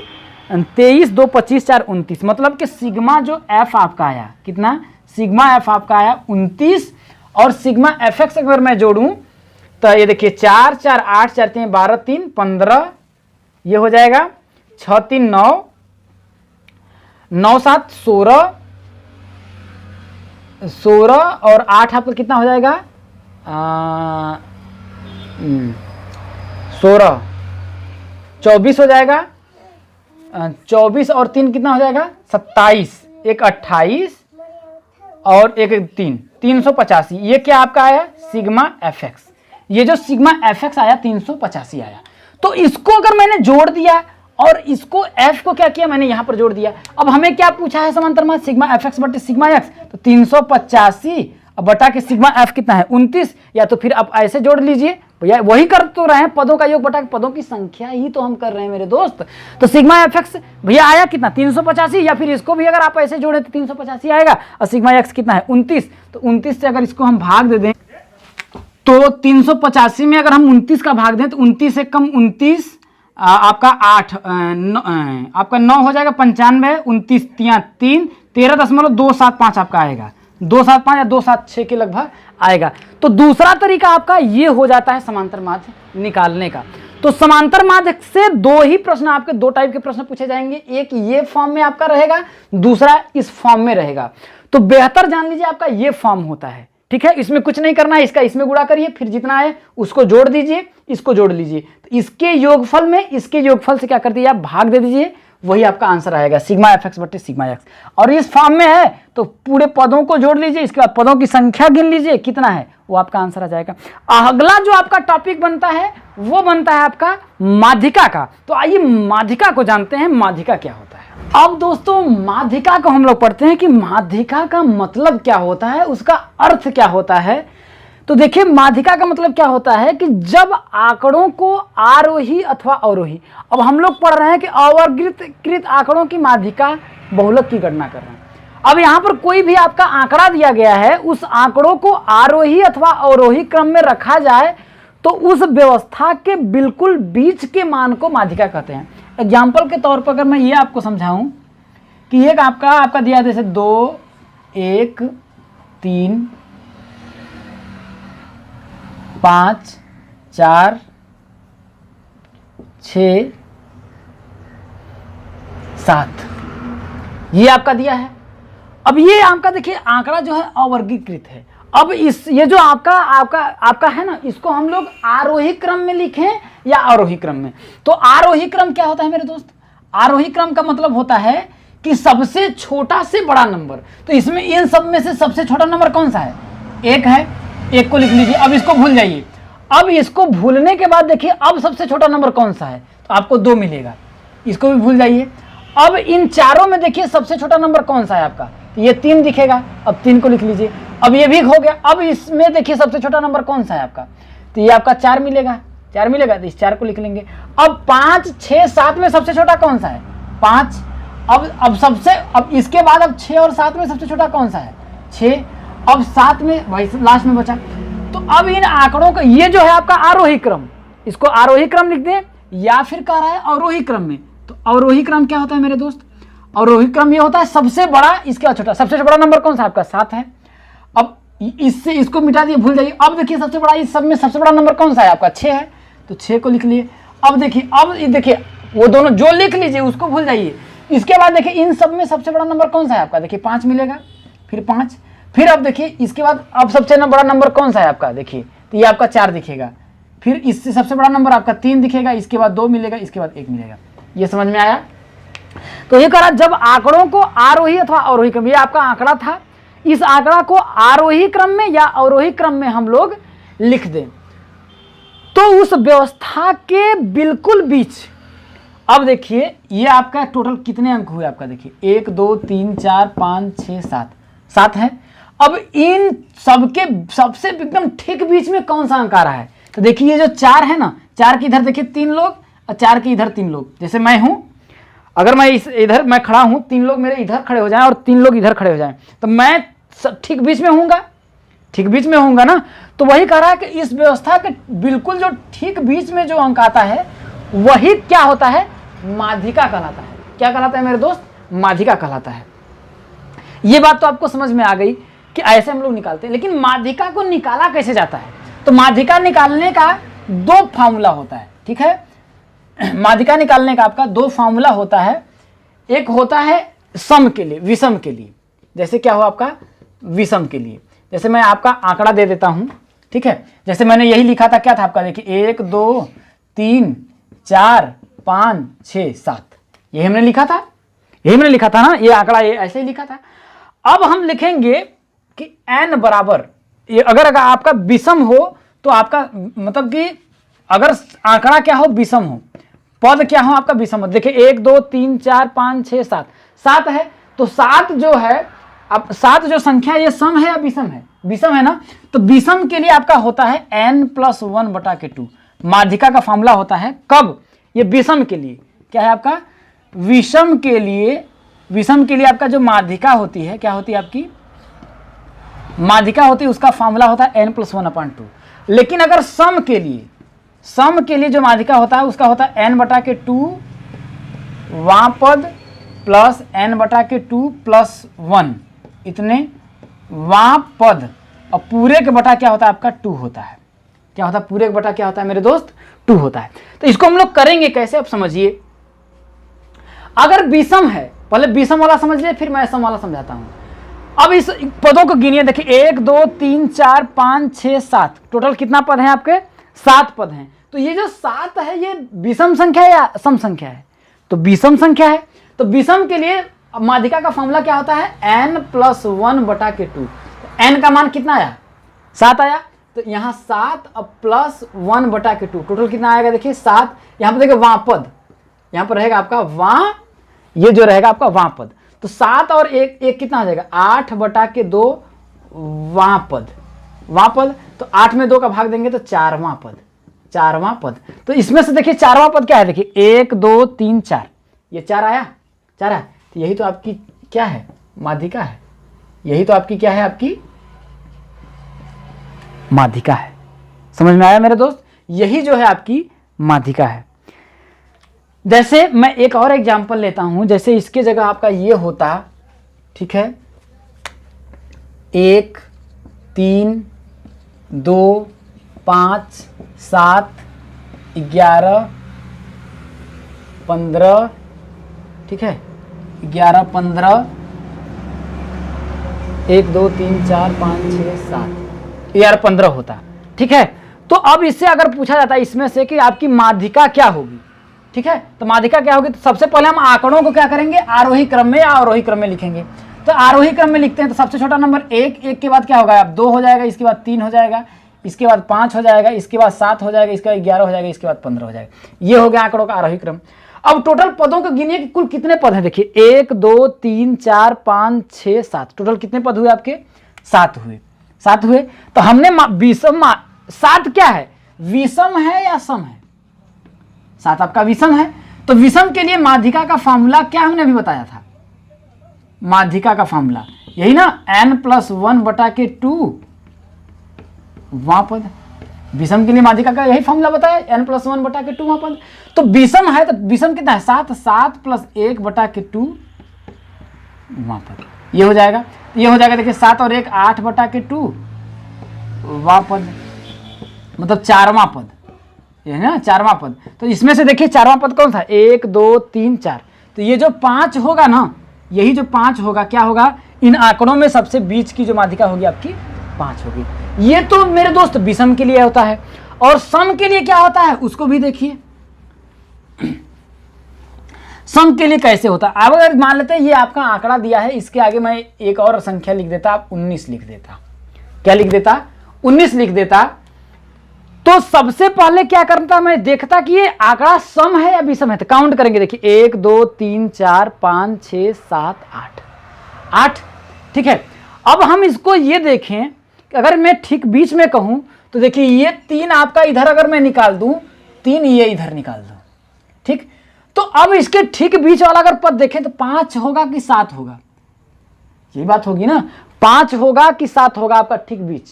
23 2 25 4 29, मतलब कि सिग्मा जो एफ आपका आया कितना, सिग्मा एफ आपका आया 29, और सिग्मा एफ एक्स अगर मैं जोड़ूं तो ये देखिए 4 4 8 4 3 12 3 15, ये हो जाएगा 6 3 9 9 7 16 16 और 8 आपका कितना हो जाएगा 16 24 हो जाएगा, 24 और 3 कितना हो जाएगा 27, एक 28 और एक 3 385, ये क्या आपका आया सिग्मा एफ एक्स। ये जो सिग्मा एफ एक्स आया 385 आया। तो इसको अगर मैंने जोड़ दिया और इसको एफ को क्या किया मैंने यहां पर जोड़ दिया। अब हमें क्या पूछा है समांतर माध्य सिग्मा एफ एक्स बटे सिग्मा एक्स, तो 385 बटा के सिग्मा एफ कितना है 29, या तो फिर आप ऐसे जोड़ लीजिए भैया, वही कर तो रहे हैं, पदों का योग बटा पदों की संख्या ही तो हम कर रहे हैं मेरे दोस्त। तो सिग्मा एफ एक्स भैया आया कितना 385, या फिर इसको भी अगर आप ऐसे जोड़े तो 385 आएगा, और सिग्मा एक्स कितना है 29, तो 29 से अगर इसको हम भाग दे दें तो 385 में अगर हम 29 का भाग दें तो 29 से कम 29 आपका 8 आपका 9 हो जाएगा 95, 29 3 13.275 आपका आएगा, 275 या 276 के लगभग आएगा। तो दूसरा तरीका आपका ये हो जाता है समांतर माध्य निकालने का। तो समांतर माध्य से दो ही प्रश्न आपके, दो टाइप के प्रश्न पूछे जाएंगे, एक ये फॉर्म में आपका रहेगा, दूसरा इस फॉर्म में रहेगा। तो बेहतर जान लीजिए आपका ये फॉर्म होता है, ठीक है। इसमें कुछ नहीं करना है, इसका इसमें गुणा करिए, फिर जितना है उसको जोड़ दीजिए, इसको जोड़ लीजिए, तो इसके योगफल में इसके योगफल से क्या कर दीजिए आप भाग दे दीजिए, वही आपका आंसर आएगा सिग्मा एफ एक्स बटे सिग्मा एक्स। और इस फॉर्म में है तो पूरे पदों को जोड़ लीजिए, इसके बाद पदों की संख्या गिन लीजिए कितना है, वो आपका आंसर आ जाएगा। अगला जो आपका टॉपिक बनता है वो बनता है आपका माध्यिका का। तो आइए माध्यिका को जानते हैं, माध्यिका क्या होता है। अब दोस्तों माध्यिका को हम लोग पढ़ते हैं कि माध्यिका का मतलब क्या होता है, उसका अर्थ क्या होता है। तो देखिए माध्यिका का मतलब क्या होता है कि जब आंकड़ों को आरोही अथवा अवरोही, अब हम लोग पढ़ रहे हैं कि अवर्गीकृत आंकड़ों की माध्यिका बहुलक की गणना कर रहे हैं। अब यहाँ पर कोई भी आपका आंकड़ा दिया गया है, उस आंकड़ों को आरोही अथवा अवरोही क्रम में रखा जाए तो उस व्यवस्था के बिल्कुल बीच के मान को माध्यिका कहते हैं। एग्जाम्पल के तौर पर अगर मैं ये आपको समझाऊं कि एक आपका दिया जैसे 2 1 3 5 4 6 7 ये आपका दिया है। अब ये आपका देखिए आंकड़ा जो है अवर्गीकृत है। अब ये जो आपका है ना, इसको हम लोग आरोही क्रम में लिखें या आरोही क्रम में। तो आरोही क्रम क्या होता है मेरे दोस्त, आरोही क्रम का मतलब होता है कि सबसे छोटा से बड़ा नंबर। तो इसमें इन सब में से सबसे छोटा नंबर कौन सा है, एक है, एक को लिख लीजिए। अब इसको भूल जाइए। अब इसको भूलने के बाद देखिए अब सबसे छोटा नंबर कौन सा है, तो आपको 2 मिलेगा, इसको भी भूल जाइए। अब इन चारों में देखिए सबसे छोटा नंबर कौन सा है आपका, तो ये 3 दिखेगा, अब 3 को लिख लीजिए। अब ये भी हो गया। अब इसमें देखिए सबसे छोटा नंबर कौन सा है आपका, तो ये आपका 4 मिलेगा, 4 मिलेगा, तो इस 4 को लिख लेंगे। अब 5 6 7 में सबसे छोटा कौन सा है, 5। अब इसके बाद अब 6 और 7 में सबसे छोटा कौन सा है, 6। अब 7 में भाई लास्ट में बचा। तो अब इन आंकड़ों का ये जो है आपका आरोही क्रम, इसको आरोही क्रम लिख दें, या फिर कह रहा है अवरोही क्रम में। तो अवरोही क्रम क्या होता है मेरे दोस्त, अवरोही क्रम ये होता है सबसे बड़ा इसके बाद छोटा। सबसे बड़ा नंबर कौन सा आपका 7 है। अब इससे इसको मिटा दिए, भूल जाइए। अब देखिए सबसे बड़ा इस सब में सबसे बड़ा नंबर कौन सा है आपका 6 है, तो 6 को लिख लिए। अब देखिए वो दोनों जो लिख लीजिए उसको भूल जाइए। इसके बाद देखिए इन सब में सबसे बड़ा नंबर कौन सा है आपका, देखिए 5 मिलेगा, फिर 5। फिर अब देखिए इसके बाद अब सबसे बड़ा नंबर कौन सा है आपका, देखिए तो ये आपका 4 दिखेगा। फिर इससे सबसे बड़ा नंबर आपका 3 दिखेगा, इसके बाद 2 मिलेगा, इसके बाद 1 मिलेगा। ये समझ में आया। तो ये करा जब आंकड़ों को आरोही अथवा अवरोही क्रम, ये आपका आंकड़ा था, इस आंकड़ा को आरोही क्रम में या अवरोही क्रम में हम लोग लिख दें तो उस व्यवस्था के बिल्कुल बीच। अब देखिए ये आपका टोटल कितने अंक हुए आपका, देखिए 1 2 3 4 5 6 7 है। अब इन सबके सबसे एकदम ठीक बीच में कौन सा अंक आ रहा है, तो देखिए ये जो 4 है ना, 4 के इधर देखिए 3 लोग और 4 के इधर 3 लोग। जैसे मैं हूं, अगर मैं इधर मैं खड़ा हूं, 3 लोग मेरे इधर खड़े हो जाएं और 3 लोग इधर खड़े हो जाएं, तो मैं ठीक बीच में होऊंगा, ठीक बीच में होगा ना। तो वही कह रहा है कि इस व्यवस्था के बिल्कुल जो ठीक बीच में जो अंक आता है वही क्या होता है, माध्यिका कहलाता है। क्या कहलाता है मेरे दोस्त, माध्यिका कहलाता है। ये बात तो आपको समझ में आ गई कि ऐसे हम लोग निकालते हैं। लेकिन माध्यिका को निकाला कैसे जाता है, तो माध्यिका निकालने का दो फार्मूला होता है, ठीक है। माध्यिका निकालने का आपका दो फार्मूला होता है। एक होता है सम के लिए, विषम के लिए। जैसे क्या हो आपका विषम के लिए, जैसे मैं आपका आंकड़ा दे देता हूं, ठीक है। जैसे मैंने यही लिखा था, क्या था आपका, देखिए 1 2 3 4 5 6 7, यही हमने लिखा था, यही मैंने लिखा था ना, ये आंकड़ा ये ऐसे ही लिखा था। अब हम लिखेंगे कि n बराबर, ये अगर आपका विषम हो तो आपका मतलब कि अगर आंकड़ा क्या हो, विषम हो, पद क्या हो आपका विषम हो। देखिए 1 2 3 4 5 6 7, 7 है, तो 7 जो है, अब 7 जो संख्या ये सम है या विषम है, विषम है ना। तो विषम के लिए आपका होता है n+1/2। माध्यिका का फॉर्मूला होता है कब, ये विषम के लिए क्या है आपका, विषम के लिए, विषम के लिए आपका जो माध्यिका होती है, क्या होती है आपकी माध्यिका होती है, उसका फॉर्मूला होता है n+1/2। लेकिन अगर सम के लिए, सम के लिए जो माध्यिका होता है उसका होता है n/2 वां पद प्लस n/2 + 1, इतने वां पद, और पूरे के बटा क्या होता है आपका 2 होता है। क्या होता है, पूरे के बटा क्या होता है मेरे दोस्त, 2 होता है। तो इसको हम लोग करेंगे कैसे, अब समझिए। अगर विषम है, पहले विषम वाला समझ लिए, फिर मैं सम वाला समझाता हूं। अब इस पदों को गिनिए, देखिए 1 2 3 4 5 6 7, टोटल कितना पद है आपके, 7 पद हैं। तो ये जो 7 है ये विषम संख्या है या सम संख्या है, तो विषम संख्या है। तो विषम के लिए माध्यिका का फॉर्मूला क्या होता है, n+1/2। n का मान कितना आया, 7 आया, तो यहाँ 7 अब +1/2, टोटल कितना आएगा, देखिए 7। यहाँ पर देखिए वां पद, यहाँ पर रहेगा आपका वां, ये जो रहेगा आपका वां पद, तो 7 और 1 कितना हो जाएगा, 8/2 वां पद, वां पद। तो 8 में 2 का भाग देंगे तो 4वां पद, 4वां पद। तो इसमें से देखिए 4वां पद क्या है, देखिए 1 2 3 4, ये 4 आया, 4 है, तो यही तो आपकी क्या है, माध्यिका है। यही तो आपकी क्या है, आपकी माध्यिका है। समझ में आया मेरे दोस्त, यही जो है आपकी माध्यिका है। जैसे मैं एक और एग्जांपल लेता हूं, जैसे इसके जगह आपका ये होता, ठीक है, 1 3 2 5 7 11 15, ठीक है, 11 15 1 2 3 4 5 6 7, 11 15 होता, ठीक है। तो अब इससे अगर पूछा जाता है इसमें से कि आपकी माध्यिका क्या होगी, ठीक है, तो माध्यिका क्या होगी, तो सबसे पहले हम आंकड़ों को क्या करेंगे, आरोही क्रम में या अवरोही क्रम में लिखेंगे। तो आरोही क्रम में लिखते हैं, तो सबसे छोटा नंबर 1, 1 के बाद क्या होगा, अब 2 हो जाएगा, इसके बाद 3 हो जाएगा, इसके बाद 5 हो जाएगा, इसके बाद 7 हो जाएगा, इसके बाद 11 हो जाएगा, इसके बाद 15 हो जाएगा। ये हो गया आंकड़ों का आरोही क्रम। अब टोटल पदों को गिनिए कि कुल कितने पद हैं, देखिए 1 2 3 4 5 6 7, टोटल कितने पद हुए आपके, 7 हुए, 7 हुए। तो हमने विषम, 7 क्या है, विषम है या सम है, 7 आपका विषम है। तो विषम के लिए माध्यिका का फॉर्मूला क्या हमने अभी बताया था, माध्यिका का फॉर्मूला यही ना, n+1/2 वां पद। विषम के लिए माध्यिका का यही फॉर्मूला बताया, n+1/2 वां पद। तो विषम है, तो विषम कितना है, 7, 7 + 1/2 वां पद, ये हो जाएगा, ये हो जाएगा, देखिए 7 और 1 8/2 वां पद, मतलब 4वां पद, ये है ना 4वां पद। तो इसमें से देखिए 4वां पद कौन सा, 1 2 3 4, तो ये जो 5 होगा ना, यही जो 5 होगा, क्या होगा, इन आंकड़ों में सबसे बीच की जो माध्यिका होगी आपकी 5 होगी। ये तो मेरे दोस्त विषम के लिए होता है। और सम के लिए क्या होता है उसको भी देखिए, सम के लिए कैसे होता है। अब अगर मान लेते हैं ये आपका आंकड़ा दिया है, इसके आगे मैं एक और संख्या लिख देता, आप 19 लिख देता, क्या लिख देता, 19 लिख देता। तो सबसे पहले क्या करता, मैं देखता कि ये आंकड़ा सम है या विषम है। तो काउंट करेंगे, देखिए 1 2 3 4 5 6 7 8, 8, ठीक है। अब हम इसको ये देखें, अगर मैं ठीक बीच में कहूं तो देखिए ये 3 आपका इधर अगर मैं निकाल दूं, 3 ये इधर निकाल दूं, ठीक। तो अब इसके ठीक बीच वाला अगर पद देखें तो 5 होगा कि 7 होगा, ये बात होगी ना, 5 होगा कि 7 होगा आपका ठीक बीच,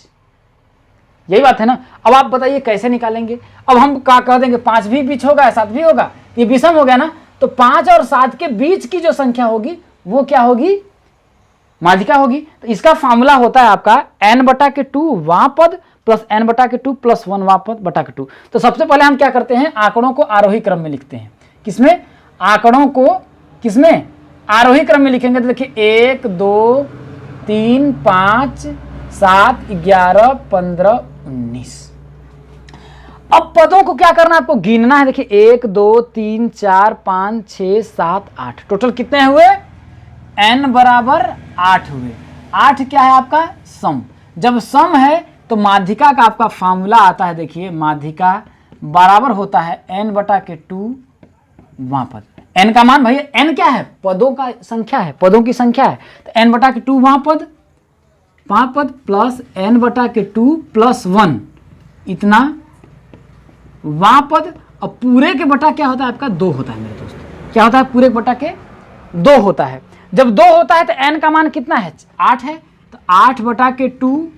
यही बात है ना। अब आप बताइए कैसे निकालेंगे। अब हम क्या कह देंगे 5 भी बीच होगा 7 भी होगा, ये विषम हो गया ना। तो 5 और 7 के बीच की जो संख्या होगी वो क्या होगी, माध्यिका होगी। तो इसका फॉर्मूला होता है आपका n/2 वां पद प्लस n/2 प्लस 1 वां पद बटा के 2। तो सबसे पहले हम क्या करते हैं, आंकड़ों को आरोही क्रम में लिखते हैं। किसमें, आंकड़ों को किसमें, आरोही क्रम में लिखेंगे। तो देखिए 1 2 3 5 7 11 15 19। अब पदों को क्या करना है, आपको गिनना है। देखिए 1 2 3 4 5 6 7 8, टोटल कितने हुए, n बराबर 8 हुए। 8 क्या है आपका सम। जब सम है तो माध्यिका का आपका फॉर्मूला आता है। देखिए माध्यिका बराबर होता है n/2 वां पद। n का मान भैया, n क्या है, पदों का संख्या है, पदों की संख्या है। तो n/2 वां पद प्लस n/2 प्लस 1 इतना वां पद। अब पूरे के बटा क्या होता है आपका 2 होता है मेरे दोस्त। क्या होता है, पूरे के बटा के 2 होता है। जब 2 होता है तो n का मान कितना है, 8 है। तो 8/2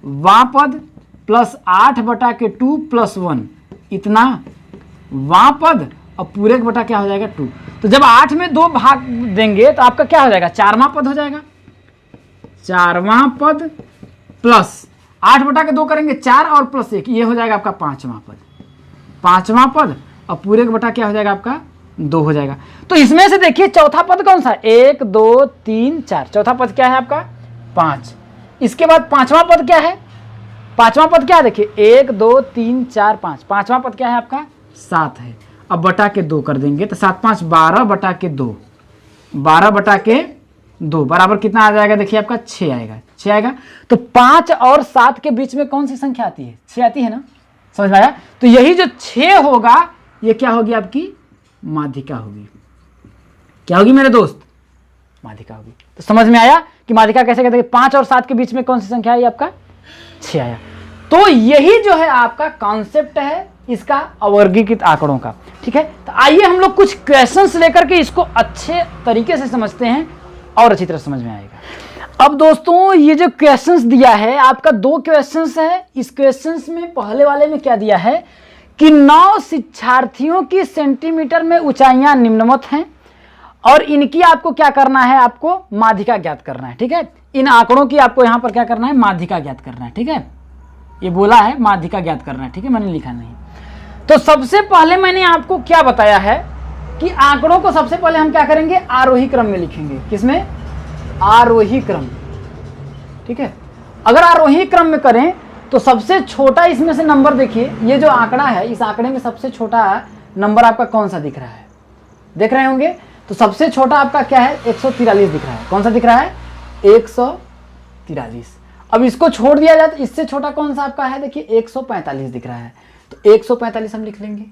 वां पद प्लस 8/2 प्लस 1 इतना वां पद। अब पूरे के बटा क्या हो जाएगा 2। तो जब 8 में 2 भाग देंगे तो आपका क्या हो जाएगा, 4वां पद हो जाएगा। 4वां पद प्लस 8/2 करेंगे 4 और प्लस 1, ये हो जाएगा आपका 5वां पद। 5वां पद और पूरे का बटा क्या हो जाएगा आपका 2 हो जाएगा। तो इसमें से देखिए चौथा पद कौन सा है, 1 2 3 4, चौथा पद क्या है आपका 5। इसके बाद 5वां पद क्या है, 5वां पद क्या है, देखिए 1 2 3 4 5, 5वां पद क्या है आपका 7 है। अब बटा के 2 कर देंगे तो 7 5 12/2, 12/2 बराबर कितना आ जाएगा, देखिए आपका 6 आएगा, 6 आएगा। तो 5 और 7 के बीच में कौन सी संख्या आती है, 6 आती है ना, समझ में आया। तो यही जो 6 होगा ये क्या होगी आपकी माध्यिका होगी। क्या होगी मेरे दोस्त, माध्यिका होगी। तो समझ में आया कि माध्यिका कैसे कहते हैं। 5 और 7 के बीच में कौन सी संख्या आई आपका 6 आया। तो यही जो है आपका कॉन्सेप्ट है इसका अवर्गीकृत आंकड़ों का, ठीक है। तो आइए हम लोग कुछ क्वेश्चंस लेकर के इसको अच्छे तरीके से समझते हैं और अच्छी तरह समझ में आएगा। अब दोस्तों ये जो क्वेश्चंस दिया है आपका 2 क्वेश्चंस है। इस क्वेश्चंस में पहले वाले में क्या दिया है कि 9 शिक्षार्थियों की सेंटीमीटर में ऊंचाइयां निम्नवत हैं और इनकी आपको क्या करना है, आपको माध्यिका ज्ञात करना है, ठीक है। इन आंकड़ों की आपको यहां पर क्या करना है, माध्यिका ज्ञात करना है, ठीक है। ये बोला है माध्यिका ज्ञात करना है, ठीक है, मैंने लिखा नहीं। तो सबसे पहले मैंने आपको क्या बताया है कि आंकड़ों को सबसे पहले हम क्या करेंगे, आरोही क्रम में लिखेंगे। किसमें, आरोही क्रम, ठीक है। अगर आरोही क्रम में करें तो सबसे छोटा इसमें से नंबर देखिए, ये जो आंकड़ा है इस आंकड़े में सबसे छोटा नंबर आपका कौन सा दिख रहा है, देख रहे होंगे। तो सबसे छोटा आपका क्या है 143 दिख रहा है। कौन सा दिख रहा है 143। अब इसको छोड़ दिया जाए तो इससे छोटा कौन सा आपका है, देखिए 145 दिख रहा है। तो 145 हम लिख लेंगे,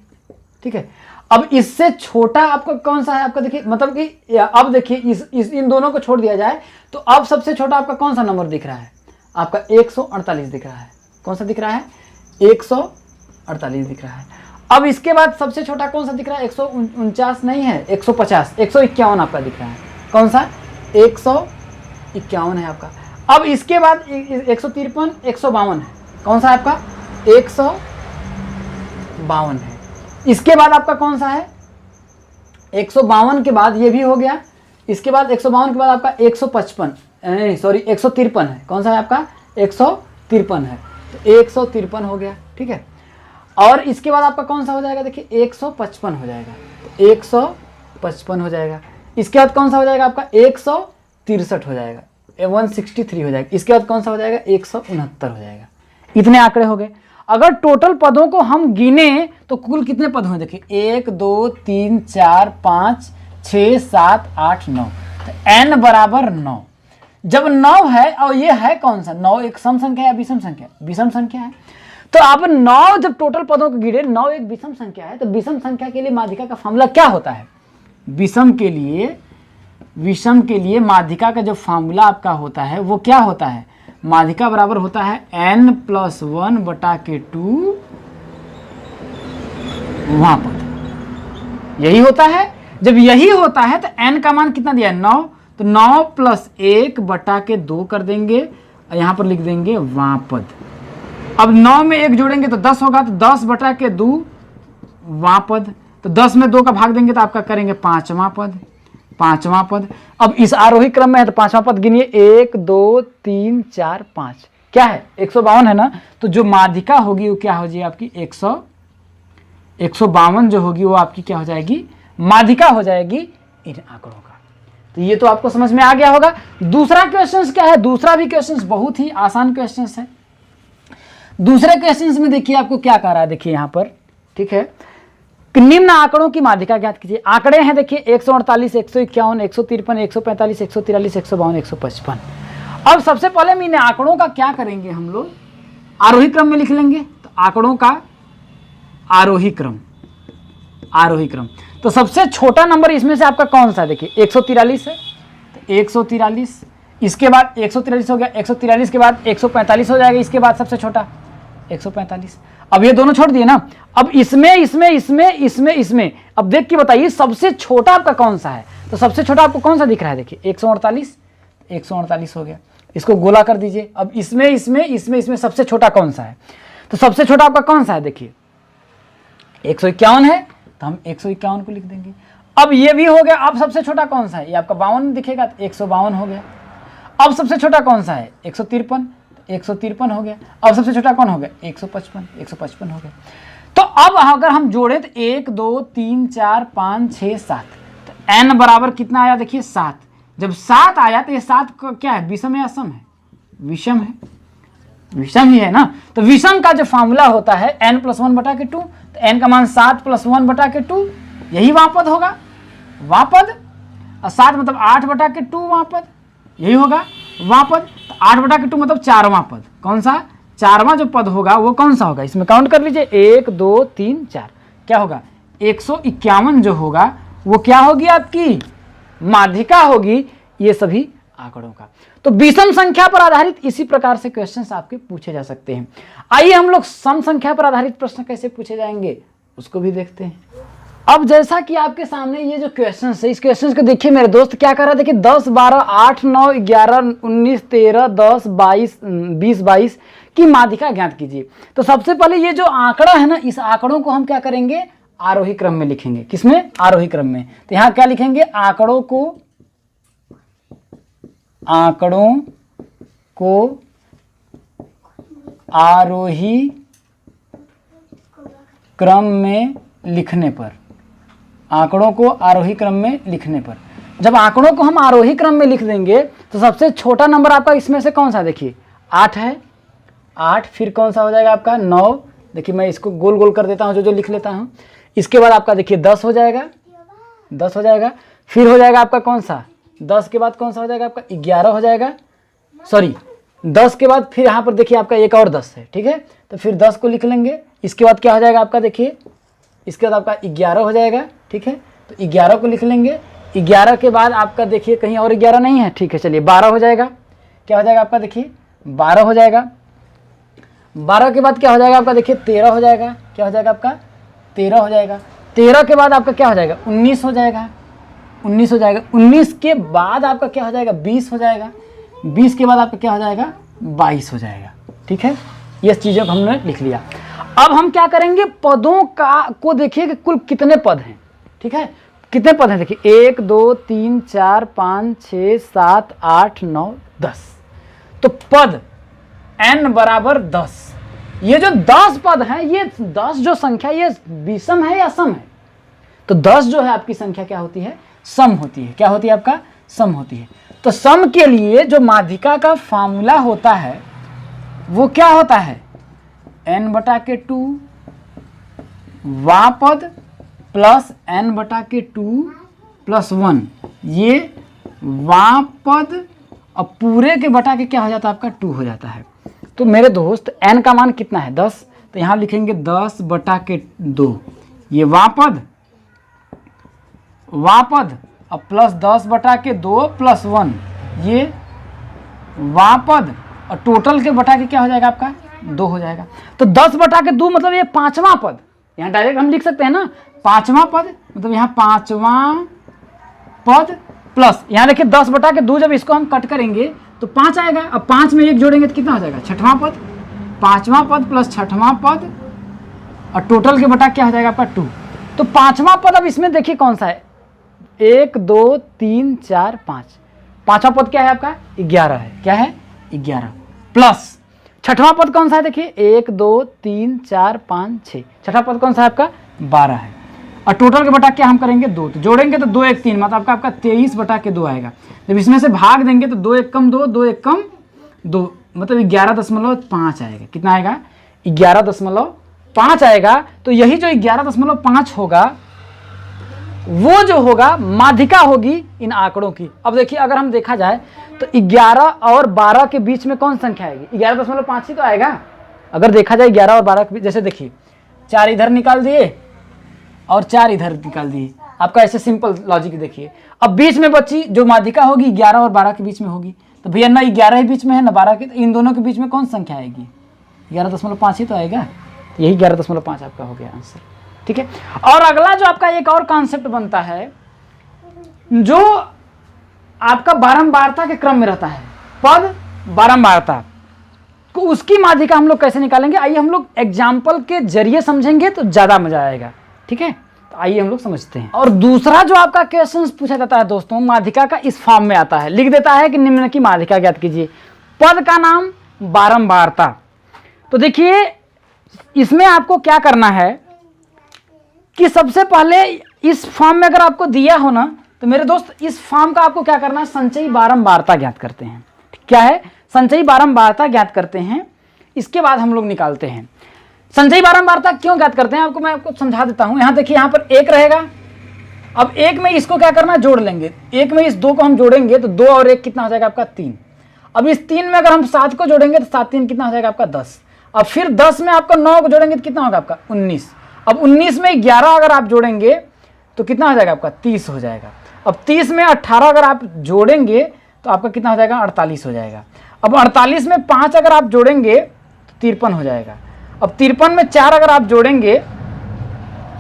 ठीक है। अब इससे छोटा आपका कौन सा है आपका, देखिए मतलब कि अब देखिए इस इन दोनों को छोड़ दिया जाए तो अब सबसे छोटा आपका कौन सा नंबर दिख रहा है, आपका 148 दिख रहा है। कौन सा दिख रहा है 148 दिख रहा है। अब इसके बाद सबसे छोटा कौन सा दिख रहा है, 149 नहीं है 150, 151 आपका दिख रहा है। कौन सा 151 है आपका। अब इसके बाद 153 152 है। कौन सा आपका 152 है। इसके बाद आपका कौन सा है 152 के बाद ये भी हो गया। इसके बाद 152 के बाद आपका 153 है। कौन सा है आपका 153 है। तो 153 हो गया, ठीक है। और इसके बाद आपका कौन सा हो जाएगा, देखिए 155 हो जाएगा। तो 155 हो जाएगा। इसके बाद कौन सा हो जाएगा आपका 163 हो जाएगा, 163 हो जाएगा। इसके बाद कौन सा हो जाएगा 169 हो जाएगा। इतने आंकड़े हो गए। अगर टोटल पदों को हम गिने तो कुल कितने पद हुए, देखिए 1 2 3 4 5 6 7 8 9। तो n बराबर 9। जब 9 है और ये है कौन सा 9 एक सम संख्या है या विषम संख्या, विषम संख्या है। तो अब 9 जब टोटल पदों को गिरे 9 एक विषम संख्या है। तो विषम संख्या के लिए माध्यिका का फॉर्मूला क्या होता है, विषम के लिए माध्यिका का जो फॉर्मूला आपका होता है वो क्या होता है, माध्यिका बराबर होता है n+1/2 वहां पद। यही होता है। जब यही होता है तो n का मान कितना दिया है 9। तो 9 + 1/2 कर देंगे और यहां पर लिख देंगे वहां पद। अब 9 में 1 जोड़ेंगे तो 10 होगा, तो 10 बटा के 2 वां पद, तो 10 में 2 का भाग देंगे तो आपका करेंगे 5वां पद, 5वां पद। अब इस आरोही क्रम में है तो 5वां पद गिनिए, 1 2 3 4 5, क्या है 152 है ना। तो जो माध्यिका होगी वो क्या हो जाएगी आपकी 152 जो होगी वो आपकी क्या हो जाएगी, माध्यिका हो जाएगी इन आंकड़ों का। तो ये तो आपको समझ में आ गया होगा। दूसरा क्वेश्चन क्या है, दूसरा भी क्वेश्चन बहुत ही आसान क्वेश्चन है। दूसरे क्वेश्चन में देखिए आपको क्या कह रहा है, देखिए यहां पर, ठीक है, निम्न आंकड़ों की माध्यिका ज्ञात कीजिए। आंकड़े हैं देखिए 148, 151, 153, 145, 143, 152, 155। अब सबसे पहले हम इन आंकड़ों का क्या करेंगे, हम लोग आरोही क्रम में लिख लेंगे। तो आंकड़ों का आरोही क्रम, आरोही क्रम, तो सबसे छोटा नंबर इसमें से आपका कौन सा है, देखिए 143 है, तो 143, इसके बाद 143 हो गया, 143 के बाद 145 हो जाएगा, इसके बाद सबसे छोटा 145। अब ये दोनों छोड़ दिए ना, अब इसमें अब देख के बताइए सबसे छोटा आपका कौन सा है। तो सबसे छोटा आपको कौन सा दिख रहा है, देखिए 148 हो गया, इसको गोला कर दीजिए। अब इसमें सबसे छोटा कौन सा है, तो सबसे छोटा आपका कौन सा है, देखिए 151 है, तो हम 151 को लिख देंगे। अब ये भी हो गया। अब सबसे छोटा कौन सा है, ये आपका 52 दिखेगा, तो 152 हो गया। अब सबसे छोटा कौन सा है, 153, 153 हो गया। अब सबसे छोटा कौन हो गया, 155 हो गया। तो अब अगर हम जोड़े तो 1 2 3 4 5 6 7, तो n बराबर कितना आया, देखिए 7। जब 7 आया तो ये 7 क्या है, विषम है या सम है, विषम है, विषम ही है ना। तो विषम का जो फॉर्मूला होता है n + 1/2, तो n का मान 7 + 1/2, यही वहां पद होगा, वहां पद। और 7 मतलब 8/2 वहां पद, यही होगा वहां पद। तो 8/2 मतलब 4वां पद, कौन सा, 4वां जो पद होगा वो कौन सा होगा, इसमें काउंट कर लीजिए 1 2 3 4, क्या होगा 151 जो होगा वो क्या होगी, आपकी माध्यिका होगी ये सभी आंकड़ों का। तो विषम संख्या पर आधारित इसी प्रकार से क्वेश्चंस आपके पूछे जा सकते हैं। आइए हम लोग सम संख्या पर आधारित प्रश्न कैसे पूछे जाएंगे उसको भी देखते हैं। अब जैसा कि आपके सामने ये जो क्वेश्चन है, इस क्वेश्चन को देखिए मेरे दोस्त क्या कर रहा है, देखिए 10 12 8 9 11 19 13 10 22 20 22 की माध्यिका ज्ञात कीजिए। तो सबसे पहले ये जो आंकड़ा है ना, इस आंकड़ों को हम क्या करेंगे, आरोही क्रम में लिखेंगे। किसमें, आरोही क्रम में। तो यहां क्या लिखेंगे, आंकड़ों को आरोही क्रम में लिखने पर, आंकड़ों को आरोही क्रम में लिखने पर, जब आंकड़ों को हम आरोही क्रम में लिख देंगे तो सबसे छोटा नंबर आपका इसमें से कौन सा, देखिए 8 है, 8, फिर कौन सा हो जाएगा आपका 9, देखिए मैं इसको गोल गोल कर देता हूं, जो लिख लेता हूं। इसके बाद आपका देखिए 10 हो जाएगा, 10 हो जाएगा, फिर हो जाएगा आपका कौन सा, 10 के बाद कौन सा हो जाएगा आपका 11 हो जाएगा, सॉरी 10 के बाद फिर यहाँ पर देखिए आपका एक और 10 है, ठीक है, तो फिर 10 को लिख लेंगे। इसके बाद क्या हो जाएगा आपका, देखिए इसके बाद आपका 11 हो जाएगा, ठीक है, तो 11 को लिख लेंगे। 11 के बाद आपका देखिए कहीं और 11 नहीं है, ठीक है, चलिए 12 हो जाएगा। क्या हो जाएगा आपका, देखिए 12 हो जाएगा। 12 के बाद क्या हो जाएगा आपका, देखिए 13 हो जाएगा। क्या हो जाएगा आपका, 13 हो जाएगा। 13 के बाद आपका क्या हो जाएगा, 19 हो जाएगा, 19 हो जाएगा। 19 के बाद आपका क्या हो जाएगा, 20 हो जाएगा। 20 के बाद आपका क्या हो जाएगा, 22 हो जाएगा, ठीक है। ये चीज़ों को हमने लिख लिया। अब हम क्या करेंगे, पदों को देखिए कि कुल कितने पद हैं, ठीक है, कितने पद हैं, देखिए 1 2 3 4 5 6 7 8 9 10। तो पद n बराबर 10। ये जो 10 पद हैं, ये 10 जो संख्या ये विषम है या सम है, तो 10 जो है आपकी संख्या क्या होती है, सम होती है। क्या होती है आपका, सम होती है। तो सम के लिए जो माध्यिका का फॉर्मूला होता है वो क्या होता है, n/2 वां पद प्लस n/2 + 1, ये वां पद और पूरे के बटा के क्या हो जाता है आपका 2 हो जाता है। तो मेरे दोस्त n का मान कितना है, 10, तो यहाँ लिखेंगे 10/2, ये वां पद और प्लस 10/2 + 1, ये वां पद और टोटल के बटा के क्या हो जाएगा आपका 2 हो जाएगा। तो 10/2 मतलब ये 5वां पद, यहाँ डायरेक्ट हम लिख सकते हैं ना, 5वां पद मतलब यहाँ 5वां पद प्लस यहाँ देखिए 10/2, जब इसको हम कट करेंगे तो 5 आएगा। अब 5 में 1 जोड़ेंगे तो कितना हो जाएगा, 6वां पद। पांचवा पद प्लस छठवां पद और टोटल के बटा क्या हो जाएगा आपका 2। तो पांचवा पद अब इसमें देखिए कौन सा है, 1 2 3 4 5, पांचवा पद क्या है आपका 11 है, क्या है 11, प्लस छठवां पद कौन सा है देखिए 1 2 3 4 5 6, छठा पद कौन सा है आपका 12 है, और टोटल के बटा क्या हम करेंगे 2, तो जोड़ेंगे तो 2 1 3 मतलब आपका 23 बटा के 2 आएगा। जब इसमें से भाग देंगे तो 2 1 कम 2, 2 1 कम 2 मतलब 11.5 आएगा। कितना आएगा 11.5 आएगा। तो यही जो 11.5 होगा वो जो होगा माध्यिका होगी इन आंकड़ों की। अब देखिए अगर हम देखा जाए तो 11 और 12 के बीच में कौन संख्या आएगी, 11.5 ही तो आएगा। अगर देखा जाए 11 और 12 के बीच, जैसे देखिए 4 इधर निकाल दिए और 4 इधर निकाल दिए, आपका ऐसे सिंपल लॉजिक देखिए। अब बीच में बची जो माध्यिका होगी 11 और 12 के बीच में होगी, तो भैया ना 11 ही बीच में है ना 12 के, तो इन दोनों के बीच में कौन संख्या आएगी 11.5 ही तो आएगा। यही 11.5 आपका हो गया आंसर। ठीक है, और अगला जो आपका एक और कॉन्सेप्ट बनता है जो आपका बारंबारता के क्रम में रहता है, पद बारंबारता को उसकी माध्यिका हम लोग कैसे निकालेंगे, आइए हम लोग एग्जाम्पल के जरिए समझेंगे तो ज्यादा मजा आएगा। ठीक है, तो आइए हम लोग समझते हैं। और दूसरा जो आपका क्वेश्चन पूछा जाता है दोस्तों, माध्यिका का इस फॉर्म में आता है, लिख देता है कि निम्न की माध्यिका ज्ञात कीजिए, पद का नाम बारंबारता। तो देखिए इसमें आपको क्या करना है कि सबसे पहले इस फॉर्म में अगर आपको दिया हो ना तो मेरे दोस्त इस फॉर्म का आपको क्या करना है, संचयी बारंबारता ज्ञात करते हैं। क्या है, संचयी बारंबारता ज्ञात करते हैं। इसके बाद हम लोग निकालते हैं संचयी बारंबारता क्यों ज्ञात करते हैं, मैं आपको समझा देता हूं। यहां देखिए यहां पर 1 रहेगा, अब 1 में इसको क्या करना है जोड़ लेंगे, 1 में इस 2 को हम जोड़ेंगे तो 2 और 1 कितना हो जाएगा आपका 3। अब इस 3 में अगर हम 7 को जोड़ेंगे तो 7 3 कितना हो जाएगा आपका 10। अब फिर 10 में आपका 9 को जोड़ेंगे तो कितना होगा आपका 19। अब 19 में 11 अगर आप जोड़ेंगे तो कितना हो जाएगा आपका 30 हो जाएगा। अब 30 में 18 अगर आप जोड़ेंगे तो आपका कितना हो जाएगा 48 हो जाएगा। अब 48 में 5 अगर आप जोड़ेंगे तो 53 हो जाएगा। अब 53 में 4 अगर आप जोड़ेंगे,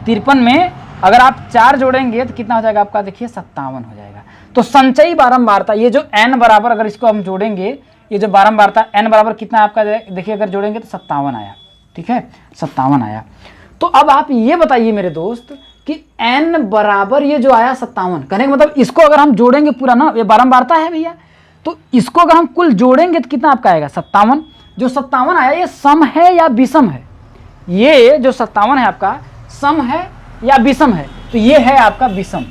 53 में अगर आप 4 जोड़ेंगे तो कितना हो जाएगा आपका देखिए 57 हो जाएगा। तो संचयी बारंबारता ये जो n बराबर अगर इसको हम जोड़ेंगे, ये जो बारंबारता n बराबर कितना आपका देखिए अगर जोड़ेंगे तो 57 आया। ठीक है, 57 आया। तो अब आप ये बताइए मेरे दोस्त कि n बराबर ये जो आया 57, कहने का मतलब इसको अगर हम जोड़ेंगे पूरा ना, ये बारंबारता है भैया, तो इसको अगर हम कुल जोड़ेंगे तो कितना आपका आएगा 57। जो 57 आया ये सम है या विषम है, ये जो 57 है आपका सम है या विषम है, तो ये है आपका विषम।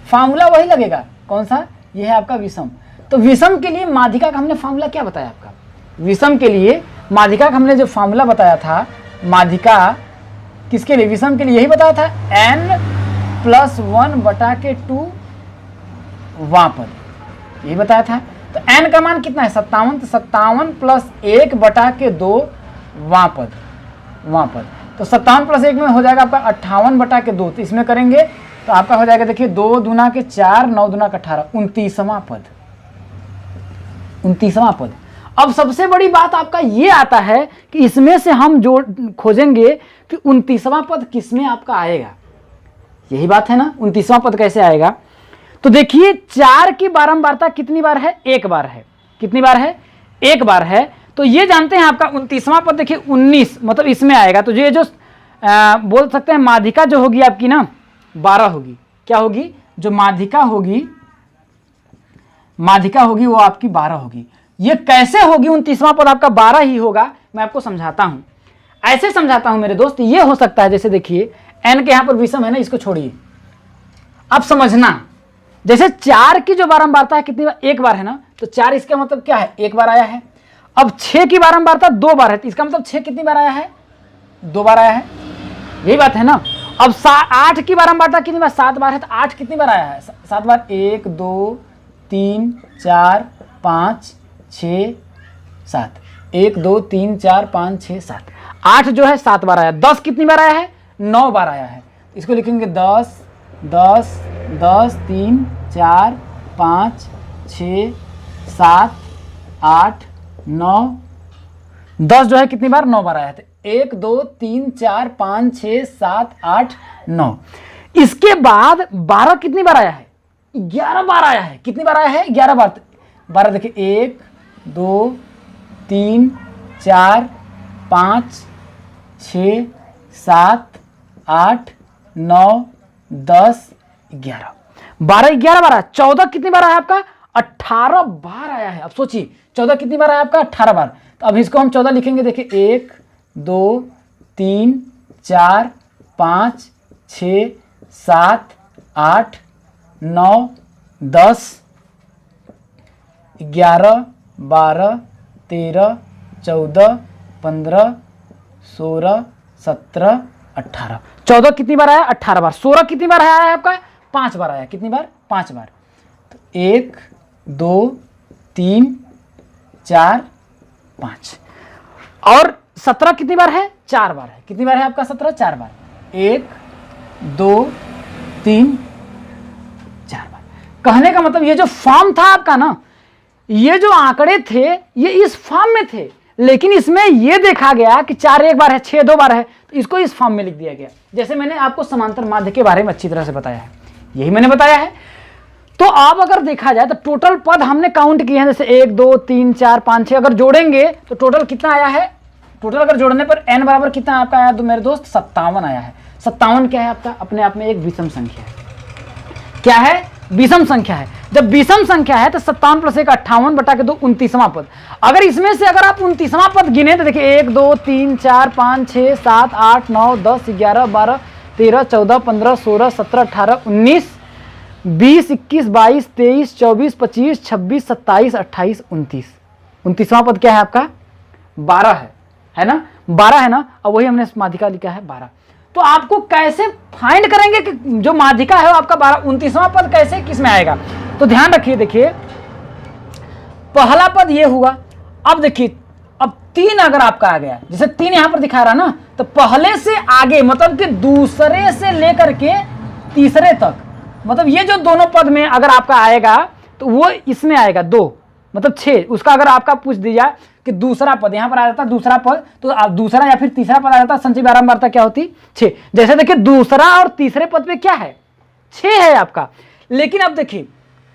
फार्मूला वही लगेगा, कौन सा, ये है आपका विषम। तो विषम के लिए माध्यिका का हमने फार्मूला क्या बताया आपका, विषम के लिए माध्यिका का हमने जो फार्मूला बताया था, माध्यिका किसके लिए, विषम के लिए यही बताया था n+1/2 वां पद, यही बताया था। तो n का मान कितना है 57, तो 57 + 1/2 वां पद, तो 57 + 1 में हो जाएगा आपका 58/2। तो इसमें करेंगे तो आपका हो जाएगा देखिए 2 दूना के 4, 9 दूना के 18, 29वां पद, 29वां पद। अब सबसे बड़ी बात आपका ये आता है कि इसमें से हम जोड़ खोजेंगे कि 29वां पद किसमें आपका आएगा, यही बात है ना, 29वां पद कैसे आएगा। तो देखिए 4 की बारंबारता कितनी बार है, 1 बार है, कितनी बार है 1 बार है। तो ये जानते हैं आपका 29वां पद देखिए 19 मतलब इसमें आएगा। तो ये जो बोल सकते हैं माध्यिका जो होगी आपकी ना 12 होगी, क्या होगी, जो माध्यिका होगी वो आपकी 12 होगी। ये कैसे होगी 29वां पद आपका 12 ही होगा, मैं आपको समझाता हूं, ऐसे समझाता हूं मेरे दोस्त। ये हो सकता है जैसे देखिए n के यहां पर विषम है ना, इसको छोड़िए, अब समझना, जैसे 4 की जो बारंबारता है कितनी बार, 1 बार है ना, तो 4 इसका मतलब क्या है 1 बार आया है। अब 6 की बारंबारता 2 बार है, तो इसका मतलब 6 कितनी बार आया है 2 बार आया है, यही बात है ना। अब 8 की बारंबारता कितनी बार 7 बार है, तो 8 कितनी बार आया है 7 बार, 1 2 3 4 5 6 7, 1 2 3 4 5 6 7, 8 जो है 7 बार आया। 10 कितनी बार आया है 9 बार आया है, इसको लिखेंगे 10 10 10 3 4 5 6 7 8 9, 10 जो है कितनी बार 9 बार आया था, 1 2 3 4 5 6 7 8 9। इसके बाद 12 कितनी बार आया है 11 बार आया है, कितनी बार आया है 11 बार। 12 देखिए 1 2 3 4 5 6 7 8 9 10 11 12 11 12 14 कितनी बार आया आपका 18 बार आया है। अब सोचिए 14 कितनी बार आया आपका 18 बार। तो अब इसको हम 14 लिखेंगे, देखिए 1 2 3 4 5 6 7 8 9 10 11 12 13 14 15 16 17 18 14 कितनी बार आया 18 बार। 16 कितनी बार आया है आपका 5 बार आया। कितनी बार 5 बार। तो 1 2 3 4 5 और 17 कितनी बार है 4 बार है। कितनी बार है आपका 17 4 बार। 1 2 3 4 बार। कहने का मतलब ये जो फॉर्म था आपका ना, ये जो आंकड़े थे ये इस फॉर्म में थे, लेकिन इसमें ये देखा गया कि 4 एक बार है 6 2 बार है, तो इसको इस फॉर्म में लिख दिया गया। जैसे मैंने आपको समांतर माध्य के बारे में अच्छी तरह से बताया है, यही मैंने बताया है। तो अब अगर देखा जाए तो टोटल पद हमने काउंट किए हैं, जैसे 1 2 3 4 5 6, अगर जोड़ेंगे तो टोटल कितना आया है। टोटल अगर जोड़ने पर n बराबर कितना आपका आया तो मेरे दोस्त 57 आया है। 57 क्या है आपका अपने आप में एक विषम संख्या है। क्या है विषम संख्या है। जब विषम संख्या है तो 57 प्लस 1 58 बटा के 2 29वां पद। अगर इसमें से अगर आप 29वां पद गिने तो देखिए 1 2 3 4 5 6 7 8 9 10 11 12 13 14 15 16 17 18 19 20 21 22 23 24 25 26 27 28 29। 29वां पद क्या है आपका 12 है ना 12 है ना। अब वही हमने माध्यिका लिखा है 12। तो आपको कैसे फाइंड करेंगे कि जो माध्यिका है वो आपका 12 29वां पद कैसे किस में आएगा। तो ध्यान रखिए, देखिए पहला पद ये हुआ। अब देखिए अब 3 अगर आपका आ गया, जैसे 3 यहां पर दिखा रहा ना, तो पहले से आगे मतलब कि दूसरे से लेकर के तीसरे तक, मतलब ये जो दोनों पद में अगर आपका आएगा तो वो इसमें आएगा 2 मतलब 6। उसका अगर आपका पूछ दिया कि दूसरा पद यहां पर आ जाता दूसरा पद, तो दूसरा या फिर तीसरा पद आ जाता, संचयी बारंबारता क्या होती 6। जैसे देखिए दूसरा और तीसरे पद पे क्या है 6 है आपका। लेकिन अब देखिए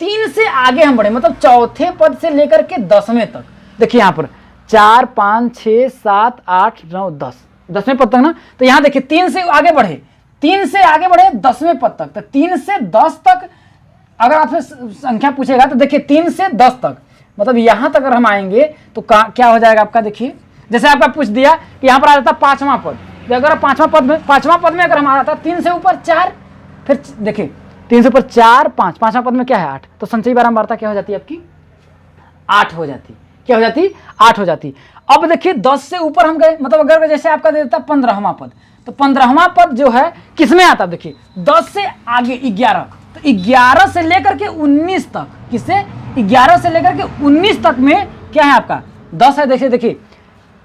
3 से आगे हम बढ़े, मतलब चौथे पद से लेकर के 10वें तक। देखिए यहां पर 4 5 6 7 8 9 10 10वें पद तक ना। तो यहां देखिए 3 से आगे बढ़े, 3 से आगे बढ़े 10वें पद तक। तो 3 से 10 तक अगर आपसे संख्या पूछेगा तो देखिए 3 से 10 तक, मतलब यहां तक अगर हम आएंगे तो क्या हो जाएगा आपका। देखिए जैसे आपका पूछ दिया कि यहां पर आ जाता 5वां पद, अगर 5वां पद में अगर हम आ जाता 3 से ऊपर 4, फिर देखिए 3 से ऊपर 4 5, 5वां पद में क्या है 8, तो संचयी बारंबारता क्या हो जाती है आपकी 8 हो जाती। क्या हो जाती 8 हो जाती। अब देखिए 10 से ऊपर हम गए, मतलब अगर जैसे आपका दे देता 15वां पद, तो 15वां पद जो है किसमें आता, देखिए 10 से आगे 11, तो 11 से लेकर के 19 तक, किससे 11 से लेकर के 19 तक में क्या है आपका 10 है। देखिए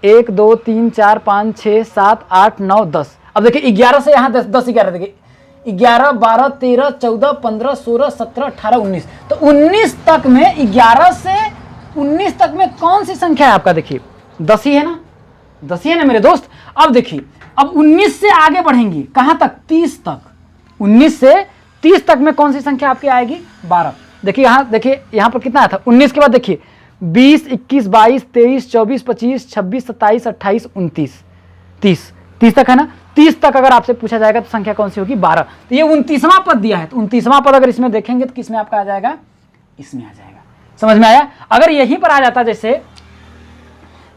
1 2 3 4 5 6 7 8 9 10। अब देखिए 11 से यहाँ 10 11, देखिए 11 12 13 14 15 16 17 18 19, तो 19 तक में 11 से 19 तक में कौन सी संख्या है आपका, देखिए 10 ही है ना, 10 ही है ना मेरे दोस्त। अब देखिए अब 19 से आगे बढ़ेंगे कहां तक 30 तक, 19 से 30 तक में कौन सी संख्या आपकी आएगी 12। देखिए यहाँ पर कितना आया था 19 के बाद देखिए 20 21 22 23 24 25 26 27 28 29 30 तक है ना। 30 तक अगर आपसे पूछा जाएगा तो संख्या कौन सी होगी 12। तो ये 29वां पद दिया है, तो 29वां पद अगर इसमें देखेंगे तो किसमें आपका आ जाएगा, इसमें आ जाएगा। समझ में आया। अगर यहीं पर आ जाता, जैसे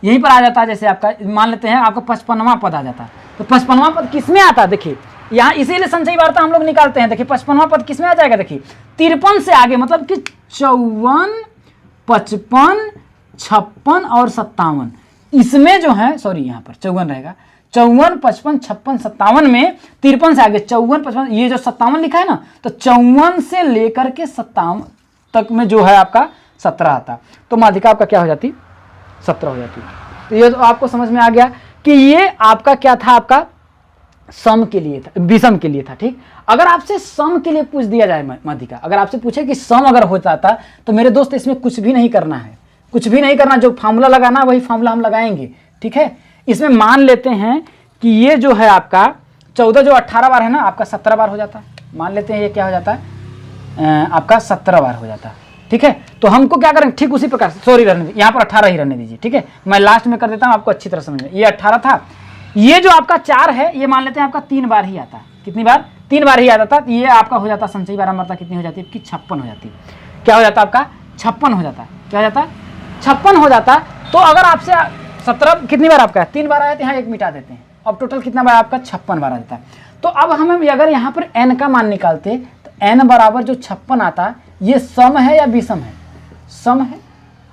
यहीं पर आ जाता, जैसे आपका मान लेते हैं आपका 55वां पद आ जाता, तो 55वां पद किसमें आता, देखिए यहाँ इसीलिए संचयी वार्ता हम लोग निकालते हैं। देखिए 55वां पद किसमें आ जाएगा, देखिए 53 से आगे, मतलब कि 54 55 56 और 57, इसमें जो है सॉरी यहाँ पर 54 रहेगा, 54 55 56 57 में 53 से आगे 54 55, ये जो 57 लिखा है ना, तो 54 से लेकर के 57 तक में जो है आपका 17 आता, तो माध्यिका आपका क्या हो जाती 17 हो जाती। तो ये तो आपको समझ में आ गया कि ये आपका क्या था, आपका सम के लिए था, विषम के लिए था। ठीक, अगर आपसे सम के लिए पूछ दिया जाए माध्यिका, अगर आपसे पूछे कि सम अगर हो जाता तो मेरे दोस्त इसमें कुछ भी नहीं करना है, कुछ भी नहीं करना, जो फार्मूला लगाना वही फार्मूला हम लगाएंगे। ठीक है, इसमें मान लेते हैं कि ये जो है आपका 14 जो 18 बार है ना, आपका 17 बार हो जाता है। मान लेते हैं ये क्या हो जाता है आपका 17 बार हो जाता है। ठीक है। तो हमको क्या करेंगे, ठीक उसी प्रकार से, सॉरी रहने दीजिए, यहाँ पर 18 ही रहने दीजिए, ठीक है। मैं लास्ट में कर देता हूँ, आपको अच्छी तरह समझ में। ये 18 था, ये जो आपका 4 है ये मान लेते हैं आपका 3 बार ही आता है। कितनी बार? 3 बार ही आता था। ये आपका हो जाता संचयी बारंबारता कितनी हो जाती है आपकी? 56 हो जाती है। क्या हो जाता है आपका? 56 हो जाता है। क्या हो जाता है? 56 हो जाता है। तो अगर आपसे 17 कितनी बार आपका? 3 बार आया तो यहाँ 1 मिटा देते हैं। अब टोटल कितना बार आपका? 56 बार आ जाता है। तो अब हम अगर यहाँ पर n का मान निकालते तो n बराबर जो 56 आता, ये सम है या विषम है? सम है।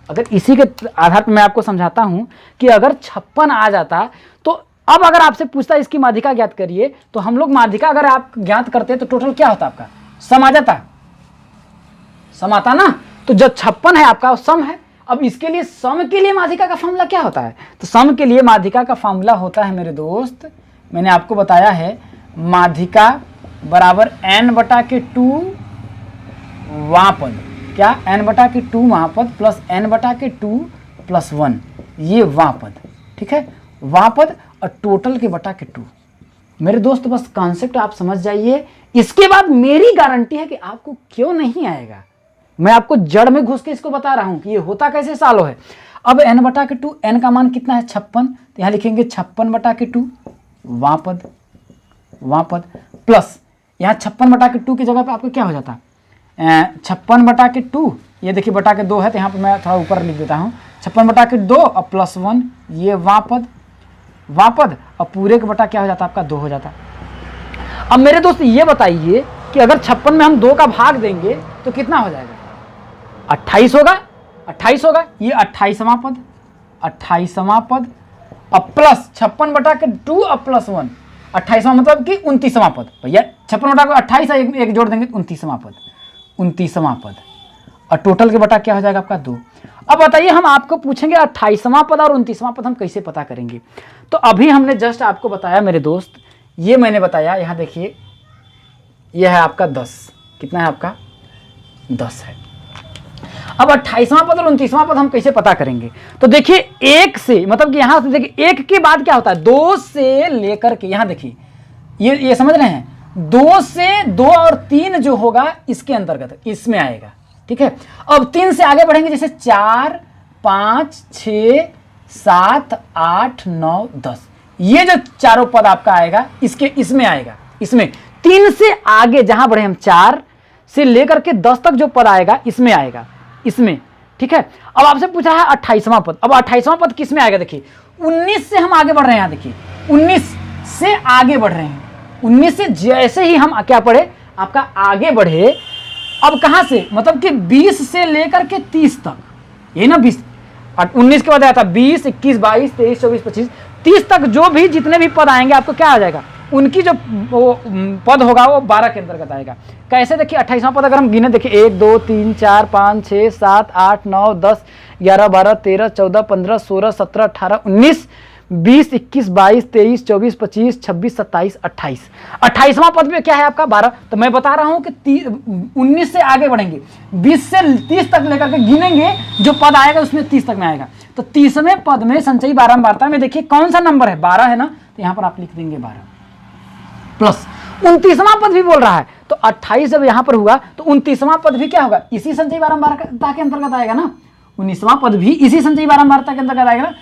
अगर इसी के आधार पर मैं आपको समझाता हूं कि अगर 56 आ जाता, तो अब अगर आपसे पूछता इसकी माध्यिका ज्ञात करिए, तो हम लोग माध्यिका अगर आप ज्ञात करते तो टोटल क्या होता आपका? सम आ जाता, सम आता ना। तो जो 56 है आपका सम है। अब इसके लिए सम के लिए माध्यिका का फॉर्मूला क्या होता है? तो सम के लिए माध्यिका का फॉर्मूला होता है मेरे दोस्त, मैंने आपको बताया है, माध्यिका बराबर n/2 वहाँ पद। क्या? n/2 वहाँ पद प्लस n/2 + 1, ये वहाँ पद, ठीक है, वहाँ पद और टोटल के बटा के 2। मेरे दोस्त बस कॉन्सेप्ट आप समझ जाइए। इसके बाद मेरी गारंटी है कि आपको क्यों नहीं आएगा। मैं आपको जड़ में घुस के इसको बता रहा हूं कि ये होता कैसे सालों है। अब n/2, n का मान कितना है? 56। तो यहाँ लिखेंगे 56/2 वहाँ पद प्लस यहाँ 56/2 की जगह पे आपको क्या हो जाता? 56/2, ये देखिए बटा के 2 है, तो यहाँ पर मैं थोड़ा ऊपर लिख देता हूँ, 56/2 और +1, ये वहाँ पद और पूरे के बटा क्या हो जाता? आपका 2 हो जाता। अब मेरे दोस्त ये बताइए कि अगर 56 में हम 2 का भाग देंगे तो कितना हो जाएगा? 28 होगा। 28 होगा, ये 28वां पद, 28वां पद और प्लस 56/2 और +1, 28वां मतलब कि 29वां पद। भैया 56/28 है, एक जोड़ देंगे 29वां पद, 29वां पद और टोटल के बटा क्या हो जाएगा आपका? 2। अब बताइए, हम आपको पूछेंगे 28वां पद और 29वां पद हम कैसे पता करेंगे? तो अभी हमने जस्ट आपको बताया मेरे दोस्त, ये मैंने बताया, यहाँ देखिए ये है आपका 10। कितना है आपका? 10 है। अब 28वां पद और 29वां पद हम कैसे पता करेंगे? तो देखिए 1 से, मतलब कि यहाँ से देखिए 1 के बाद क्या होता है? 2 से लेकर के, यहाँ देखिए ये समझ रहे हैं, 2 से 2 और 3 जो होगा इसके अंतर्गत इसमें आएगा, ठीक है। अब 3 से आगे बढ़ेंगे, जैसे 4, 5, 6, 7, 8, 9, 10, ये जो चारों पद आपका आएगा इसमें आएगा। इसमें 3 से आगे जहां बढ़े हम, 4 से लेकर के 10 तक जो पद आएगा इसमें आएगा, इसमें, ठीक है। अब आपसे पूछा है 28वां पद। अब 28वां पद किस में आएगा? देखिए 19 से हम आगे बढ़ रहे हैं, यहाँ देखिए 19 से आगे बढ़ रहे हैं। 19 से जैसे ही हम क्या पढ़े आपका आगे बढ़े, अब कहां से? मतलब कि 20 से लेकर के 30 तक, यही ना 20, 19 के बाद आया था 20, 21, 22, 23, 24, 25, 30 तक जो भी जितने भी पद आएंगे आपको क्या आ जाएगा? उनकी जो वो पद होगा वो 12 के अंतर्गत आएगा। कैसे? देखिए 28वां पद अगर हम गिने, देखिए 1, 2, 3, 4, 5, 6, 7, 8, 9, 10, 11, 12, 13, 14, 15, 16, 17, 18, 19, 20, 21, 22, 23, 24, 25, 26, 27, 28। 28वां पद में क्या है आपका? 12। तो मैं बता रहा हूं कि 19 से आगे बढ़ेंगे, 20 से 30 तक लेकर के गिनेंगे, जो पद आएगा उसमें 30 तक में आएगा। तो 30वें पद में संचयी बारंबारता में देखिए कौन सा नंबर है? 12 है ना, तो यहां पर आप लिख देंगे 12 प्लस 29वां पद भी बोल रहा है, तो 28 जब यहां पर हुआ तो 29वां पद भी क्या होगा? इसी संचयी बारंबारता के अंतर्गत आएगा ना। 19वां पद भी इसी संचयी बारंबारता के अंतर्गत आएगा ना,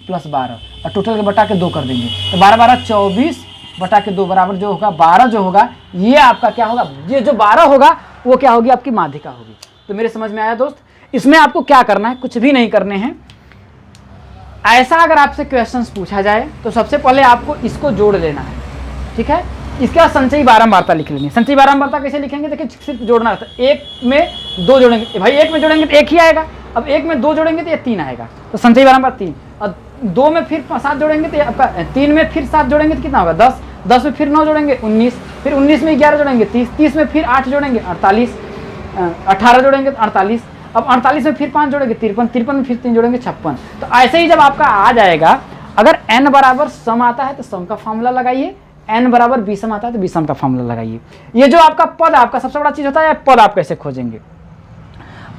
प्लस 12 और टोटल के बटा के 2 कर देंगे। तो 12, 12, 24 बटा के 2 बराबर जो होगा 12 जो होगा, ये आपका क्या होगा? ये जो 12 होगा वो क्या होगी? आपकी माध्यिका होगी। तो मेरे समझ में आया दोस्त? इसमें आपको क्या करना है? कुछ भी नहीं करने हैं। ऐसा अगर आपसे क्वेश्चंस पूछा जाए तो सबसे पहले आपको इसको जोड़ लेना है, ठीक है। इसके बाद संचयी बारंबारता लिख लेनी है। संचयी बारंबारता कैसे लिखेंगे? देखिए सिर्फ जोड़ना रहता है। 1 में 2 जोड़ेंगे, भाई 1 में जोड़ेंगे तो 1 ही आएगा। अब 1 में 2 जोड़ेंगे तो ये 3 आएगा, तो संचयी बारंबारता 3। और 2 में फिर 7 जोड़ेंगे तो आपका 3 में फिर 7 जोड़ेंगे तो कितना होगा? 10। 10 में फिर 9 जोड़ेंगे 19, फिर 19 में 11 जोड़ेंगे 30, 30 में फिर 8 जोड़ेंगे 48, 18 जोड़ेंगे तो 48, अब 48 में फिर 5 जोड़ेंगे 53, 53 में फिर 3 जोड़ेंगे 56। तो ऐसे ही जब आपका आ जाएगा, अगर n बराबर सम आता है तो सम का फॉर्मूला लगाइए, n बराबर विषम आता है तो विषम का फॉर्मूला लगाइए। ये जो आपका पद, आपका सबसे बड़ा चीज होता है पद आप कैसे खोजेंगे?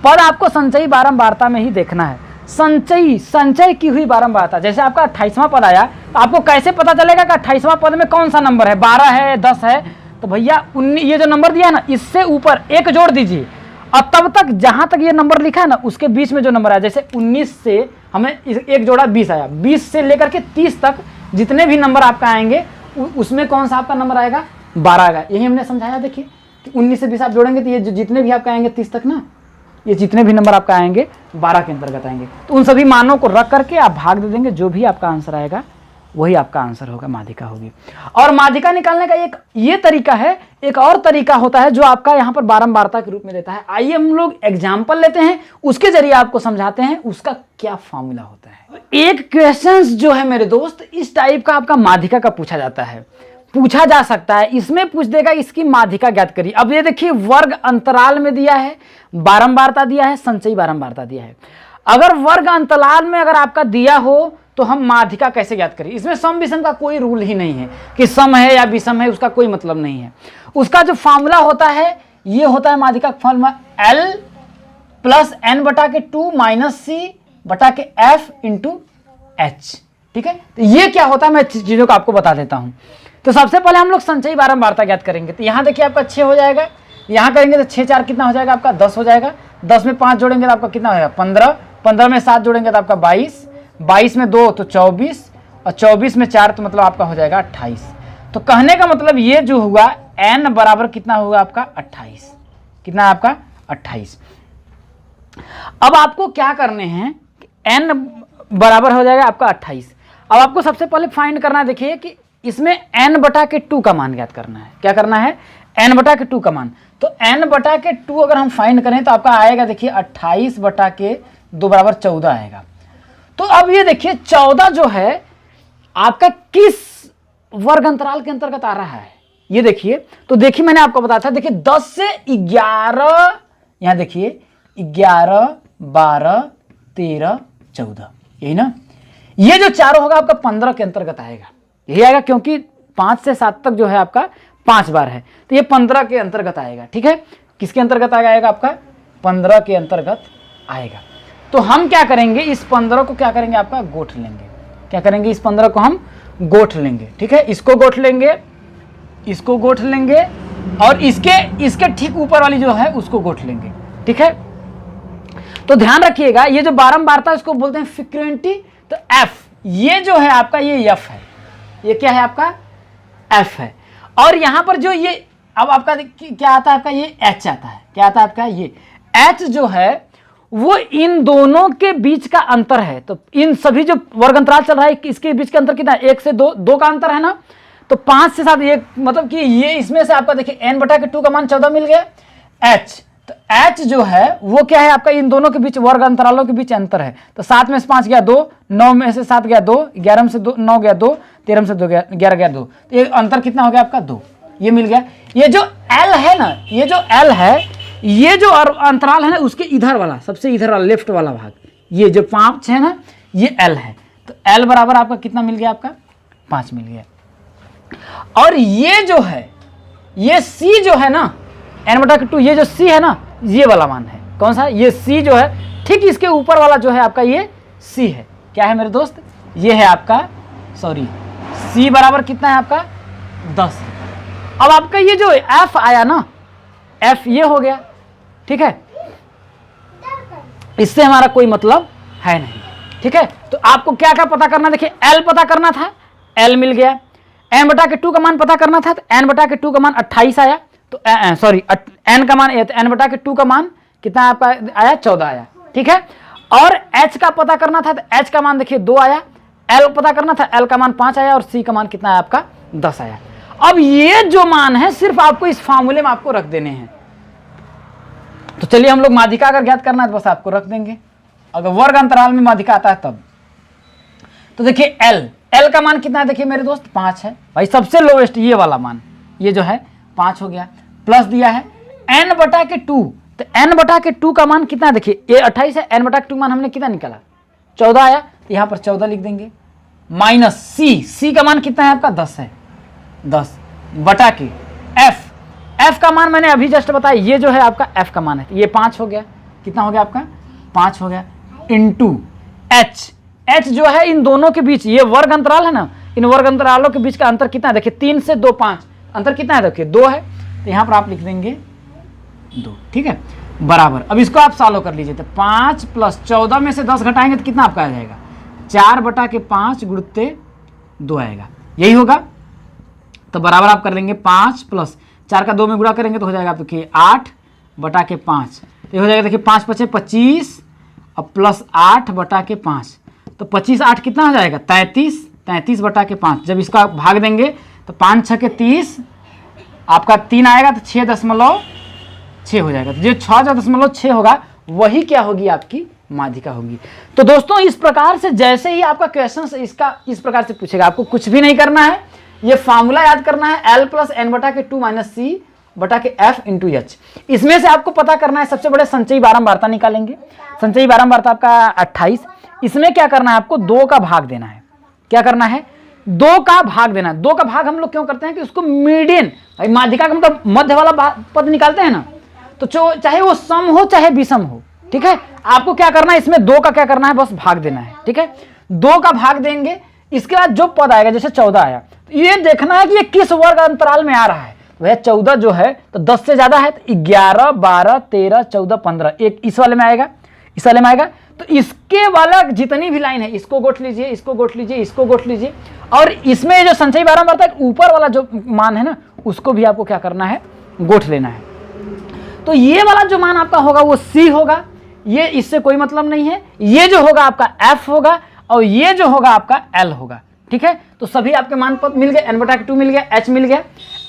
पद आपको संचयी बारंबारता में ही देखना है। संचय की हुई बारंबारता, जैसे आपका 28वां पद आया तो आपको कैसे पता चलेगा कि 28वां पद में कौन सा नंबर है? 12 है, 10 है? तो भैया ये जो नंबर दिया है ना, इससे ऊपर 1 जोड़ दीजिए और तब तक जहां तक ये नंबर लिखा है ना उसके बीच में जो नंबर आया, जैसे 19 से हमें एक जोड़ा 20 आया, 20 से लेकर के 30 तक जितने भी नंबर आपका आएंगे उसमें कौन सा आपका नंबर आएगा, 12 आएगा। यही हमने समझाया। देखिए कि 19 से 20 आप जोड़ेंगे तो ये जितने भी आपका आएंगे 30 तक ना, ये जितने भी नंबर आपका आएंगे 12 के अंतर्गत आएंगे। तो उन सभी मानों को रख करके आप भाग दे देंगे, जो भी आपका आंसर आएगा वही आपका आंसर होगा, माध्यिका होगी। और माध्यिका निकालने का एक ये तरीका है, एक और तरीका होता है जो आपका यहाँ पर बारंबारता के रूप में देता है। आइए हम लोग एग्जाम्पल लेते हैं, उसके जरिए आपको समझाते हैं उसका क्या फॉर्मूला होता है। एक क्वेश्चन जो है मेरे दोस्त इस टाइप का आपका माध्यिका का पूछा जाता है, पूछा जा सकता है। इसमें पूछ देगा इसकी माध्यिका ज्ञात करिए। अब ये देखिए वर्ग अंतराल में दिया है, बारंबारता दिया है, संचयी बारंबारता दिया है। अगर वर्ग अंतराल में अगर आपका दिया हो तो हम माध्यिका कैसे ज्ञात करें। इसमें सम विषम का कोई रूल ही नहीं है कि सम है या विषम है, उसका कोई मतलब नहीं है। उसका जो फॉर्मूला होता है ये होता है माध्यिका का फॉर्मूला L प्लस n बटा के 2 माइनस c बटा के f इंटू h। ठीक है, तो ये क्या होता है मैं चीजों को आपको बता देता हूं। तो सबसे पहले हम लोग संचयी बारंबारता ज्ञात करेंगे। तो यहां देखिए आपका 6 हो जाएगा, यहां करेंगे तो 6 4 कितना हो जाएगा आपका 10 हो जाएगा, 10 में 5 जोड़ेंगे तो आपका कितना हो जाएगा 15, 15 में 7 जोड़ेंगे तो आपका 22, 22 में 2 तो 24 और 24 में 4 तो मतलब आपका हो जाएगा 28। तो कहने का मतलब ये जो हुआ n बराबर कितना हुआ आपका 28। कितना आपका 28। अब आपको क्या करने हैं, n बराबर हो जाएगा आपका 28। अब आपको सबसे पहले फाइंड करना है, देखिए कि इसमें n बटा के 2 का मान ज्ञात करना है। क्या करना है, n बटा के 2 का मान। तो n बटा के 2 अगर हम फाइंड करें तो आपका आएगा देखिए 28 बटा के 2 बराबर 14 आएगा। तो अब ये देखिए 14 जो है आपका किस वर्ग अंतराल के अंतर्गत आ रहा है ये देखिए। तो देखिए मैंने आपको बताया था, देखिए 10 से 11, यहां देखिए 11 12 13 14, यही ना। ये जो चारों होगा आपका 15 के अंतर्गत आएगा, यही आएगा क्योंकि 5 से 7 तक जो है आपका 5 बार है, तो ये 15 के अंतर्गत आएगा। ठीक है, किसके अंतर्गत आएगा आपका 15 के अंतर्गत आएगा। तो हम क्या करेंगे, इस 15 को क्या करेंगे आपका गोठ लेंगे। क्या करेंगे, इस 15 को हम गोठ लेंगे। ठीक है, इसको गोठ लेंगे, इसको गोठ लेंगे और इसके ठीक ऊपर वाली जो है उसको गोठ लेंगे। ठीक है, तो ध्यान रखिएगा ये जो बारंबारता इसको बोलते हैं फ्रीक्वेंटी। तो F ये जो है आपका ये F है, ये क्या है आपका F है। और यहां पर जो ये अब आपका क्या आता है आपका ये H आता है। क्या आता है आपका ये H जो है वो इन दोनों के बीच का अंतर है। तो इन सभी जो वर्ग अंतराल चल रहा है इसके बीच का अंतर कितना है, 1 से 2, 2 का अंतर है ना। तो 5 से 7 ये मतलब कि ये इसमें से आपका देखिए n बटा के 2 का मान 14 मिल गया। H तो H जो है वो क्या है आपका इन दोनों के बीच वर्ग अंतरालों के बीच अंतर है। तो 7 में से 5 गया 2, 9 में से 7 गया 2, 11 में से 9 गया 2, 13 में से 2 गया 11 गया 2। तो ये अंतर कितना हो गया आपका 2, ये मिल गया। ये जो L है ना, ये जो L है, ये जो अंतराल है ना उसके इधर वाला, सबसे इधर वाला लेफ्ट वाला भाग, ये जो 5 है ना ये L है। तो L बराबर आपका कितना मिल गया आपका 5 मिल गया। और ये जो है ये C जो है ना n बटा के 2, ये जो C है ना ये वाला मान है। कौन सा, ये C जो है ठीक इसके ऊपर वाला जो है आपका ये C है। क्या है मेरे दोस्त, ये है आपका C बराबर कितना है आपका 10। अब आपका ये जो F आया ना, F ये हो गया। ठीक है, इससे हमारा कोई मतलब है नहीं। ठीक है, तो आपको क्या क्या पता करना, देखिए L पता करना था, L मिल गया। n बटा के 2 का मान पता करना था, तो n बटा के 2 का मान 28 आया। तो n का मान n बटा के 2 का मान कितना आपका आया 14 आया। ठीक है, और h का पता करना था, तो h का मान देखिए 2 आया। l पता करना था, l का मान 5 आया और c का मान कितना आया आपका 10 आया। अब ये जो मान है सिर्फ आपको इस फार्मूले में आपको रख देने हैं। तो चलिए हम लोग माध्यिका अगर ज्ञात करना है तो बस आपको रख देंगे, अगर वर्ग अंतराल में माध्यिका आता है तब। तो देखिए L का मान कितना है, देखिए मेरे दोस्त 5 है भाई, सबसे लोवेस्ट ये वाला मान, ये जो है 5 हो गया। प्लस दिया है n बटा के 2, तो n बटा के 2 का मान कितना है, देखिए ये 28 है, n बटा के 2 मान हमने कितना निकाला 14 आया, तो यहाँ पर 14 लिख देंगे। माइनस C का मान कितना है आपका 10 है, 10 बटा के F का मान मैंने अभी जस्ट बताया, ये जो है आपका F का मान है, ये 5 हो गया। कितना हो गया आपका 5 हो गया, इंटू H जो है इन दोनों के बीच, ये वर्ग अंतराल है ना, इन वर्ग अंतरालों के बीच का अंतर कितना है, देखिए 3 से 2 5, अंतर कितना है देखिए 2 है, तो यहाँ पर आप लिख देंगे 2। ठीक है, बराबर। अब इसको आप सॉल्व कर लीजिए, तो 5 + 14 में से 10 घटाएंगे तो कितना आपका आ जाएगा, 4/5 गुणित 2 आएगा, यही होगा। तो बराबर आप कर लेंगे 5 + 4 का 2 में गुणा करेंगे तो हो जाएगा देखिए 8/5, तो हो जाएगा देखिए 5 × 5 = 25 और प्लस 8/5, तो 25 8 कितना हो जाएगा 33, 33/5। जब इसका भाग देंगे तो 5 × 6 = 30, आपका 3 आएगा तो 6.6 हो जाएगा। तो जो 6.6 होगा वही क्या होगी, आपकी माध्यिका होगी। तो दोस्तों इस प्रकार से जैसे ही आपका क्वेश्चन इसका इस प्रकार से पूछेगा, आपको कुछ भी नहीं करना है, ये फार्मूला याद करना है L + n/2 - C/F × H। इसमें से आपको पता करना है, सबसे बड़े संचयी बारंबारता निकालेंगे। संचयी बारंबारता आपका 28, इसमें क्या करना है, आपको 2 का भाग देना है। क्या करना है, 2 का भाग देना है। 2 का भाग हम लोग क्यों करते हैं कि उसको मीडियन, माध्यिका का मतलब मध्य वाला पद निकालते हैं ना, तो चाहे वो सम हो चाहे विषम हो, ठीक है। आपको क्या करना है, इसमें 2 का क्या करना है, बस भाग देना है, ठीक है। 2 का भाग देंगे, इसके बाद जो पद आएगा, जैसे 14 आया, तो ये देखना है कि ये किस वर्ग अंतराल में आ रहा है। वह 14 जो है तो 10 से ज्यादा है, तो 11 12 13 14 15 एक इस वाले में आएगा, इस वाले में आएगा। तो इसके वाला जितनी भी लाइन है, इसको गोठ लीजिए, इसको गोठ लीजिए, इसको गोठ लीजिए, और इसमें जो संचयी बारंबारता है ऊपर वाला जो मान है ना, उसको भी आपको क्या करना है, गोठ लेना है। तो ये वाला जो मान आपका होगा वो C होगा, ये इससे कोई मतलब नहीं है। ये जो होगा आपका F होगा, और ये जो होगा आपका L होगा, ठीक है। तो सभी आपके मान पद मिल गए, n/2 मिल गया, H मिल गया।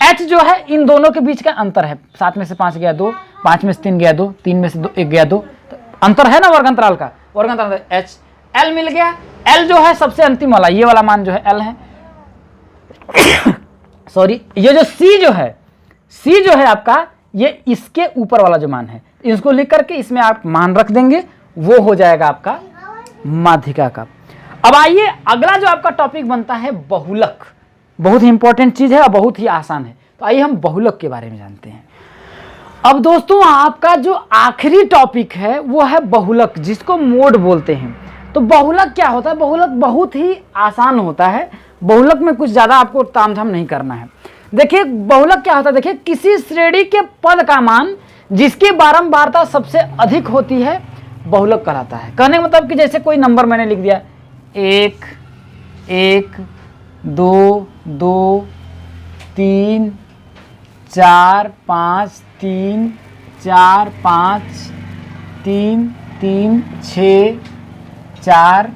H जो है इन दोनों के बीच का अंतर है, 7 में से 5 गया 2, 5 में से 3 गया 2, 3 में से 1 गया 2, तो अंतर है ना वर्ग अंतराल का, वर्ग अंतराल H। L मिल गया, L जो है सबसे अंतिम वाला, ये वाला मान जो है L है सॉरी, ये जो C जो है आपका, ये इसके ऊपर वाला जो मान है, इसको लिख करके इसमें आप मान रख देंगे, वो हो जाएगा आपका माध्यिका का। अब आइए अगला जो आपका टॉपिक बनता है बहुलक। बहुत ही इंपॉर्टेंट चीज है और बहुत ही आसान है। तो आइए हम बहुलक के बारे में जानते हैं। अब दोस्तों आपका जो आखिरी टॉपिक है वो है बहुलक, जिसको मोड बोलते हैं। तो बहुलक क्या होता है, बहुलक बहुत ही आसान होता है। बहुलक में कुछ ज्यादा आपको तामझाम नहीं करना है। देखिए बहुलक क्या होता है, देखिए किसी श्रेणी के पद का मान जिसकी बारंबारता सबसे अधिक होती है बहुलक कहलाता है। कहने का मतलब कि जैसे कोई नंबर मैंने लिख दिया 1 1 2 2 3 4 5 3 4 5 3 3 6 4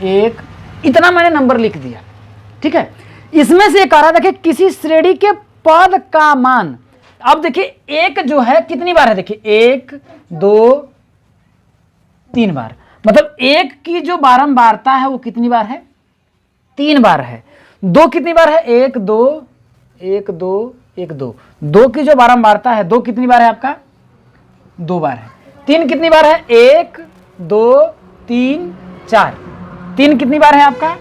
1, इतना मैंने नंबर लिख दिया, ठीक है। इसमें से कह रहा देखिए किसी श्रेणी के पद का मान। अब देखिए एक जो है कितनी बार है, देखिए 1 2 3 बार, मतलब एक की जो बारंबारता है वो कितनी बार है, 3 बार है। 2 कितनी बार है, 1 2 1 2 1 2। 2 की जो बारंबारता है 2 कितनी बार है आपका, 2 बार है। 3 कितनी बार है, 1 2 3 4। 3 कितनी बार है आपका,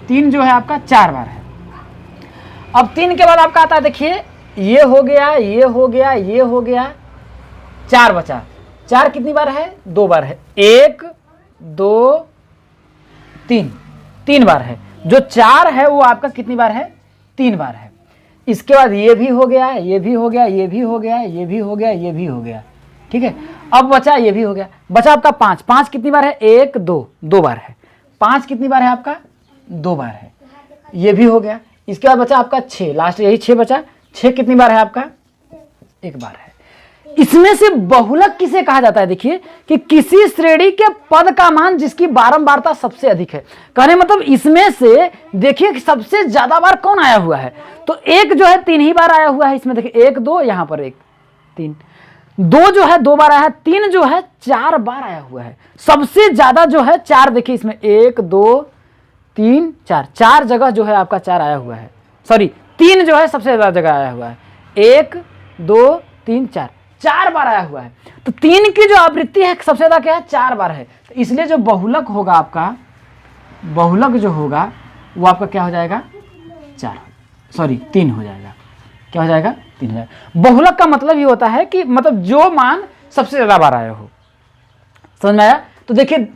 3 जो है आपका 4 बार है। अब 3 के बाद आपका आता है, देखिए ये हो गया, ये हो गया, ये हो गया, 4 बचा। 4 कितनी बार है, 2 बार है। 1 2 3, 3 बार है। जो 4 है वो आपका कितनी बार है, 3 बार है। इसके बाद ये भी हो गया, ये भी हो गया, ये भी हो गया, ये भी हो गया, ये भी हो गया, ठीक है। अब बचा ये भी हो गया, बचा आपका 5। 5 कितनी बार है, 1 2 2 बार है। 5 कितनी बार है आपका, 2 बार है। ये भी हो गया। इसके बाद बचा आपका 6, लास्ट यही 6 बचा। 6 कितनी बार है आपका, 1 बार है। इसमें से बहुलक किसे कहा जाता है, देखिए कि किसी श्रेणी के पद का मान जिसकी बारंबारता सबसे अधिक है। कहने मतलब इसमें से देखिए कि सबसे ज्यादा बार कौन आया हुआ है, तो 1 जो है 3 ही बार आया हुआ है इसमें, देखिए 1 2, यहां पर 1 3। 2 जो है 2 बार आया है। 3 जो है 4 बार आया हुआ है। सबसे ज्यादा जो है 4, देखिए इसमें 1 2 3 4, 4 जगह जो है आपका 4 आया हुआ है। सॉरी 3 जो है सबसे ज्यादा जगह आया हुआ है। 1 2 3 4, 4 बार आया हुआ है। तो 3 की जो आवृत्ति है सबसे ज्यादा क्या है, 4 बार है। तो इसलिए जो बहुलक होगा आपका, बहुलक जो होगा वो आपका क्या हो जाएगा, 3 हो जाएगा। क्या हो जाएगा, 3 हो जाएगा। बहुलक का मतलब ये होता है कि मतलब जो मान सबसे ज्यादा बार आया हो। समझ में आया। तो देखिए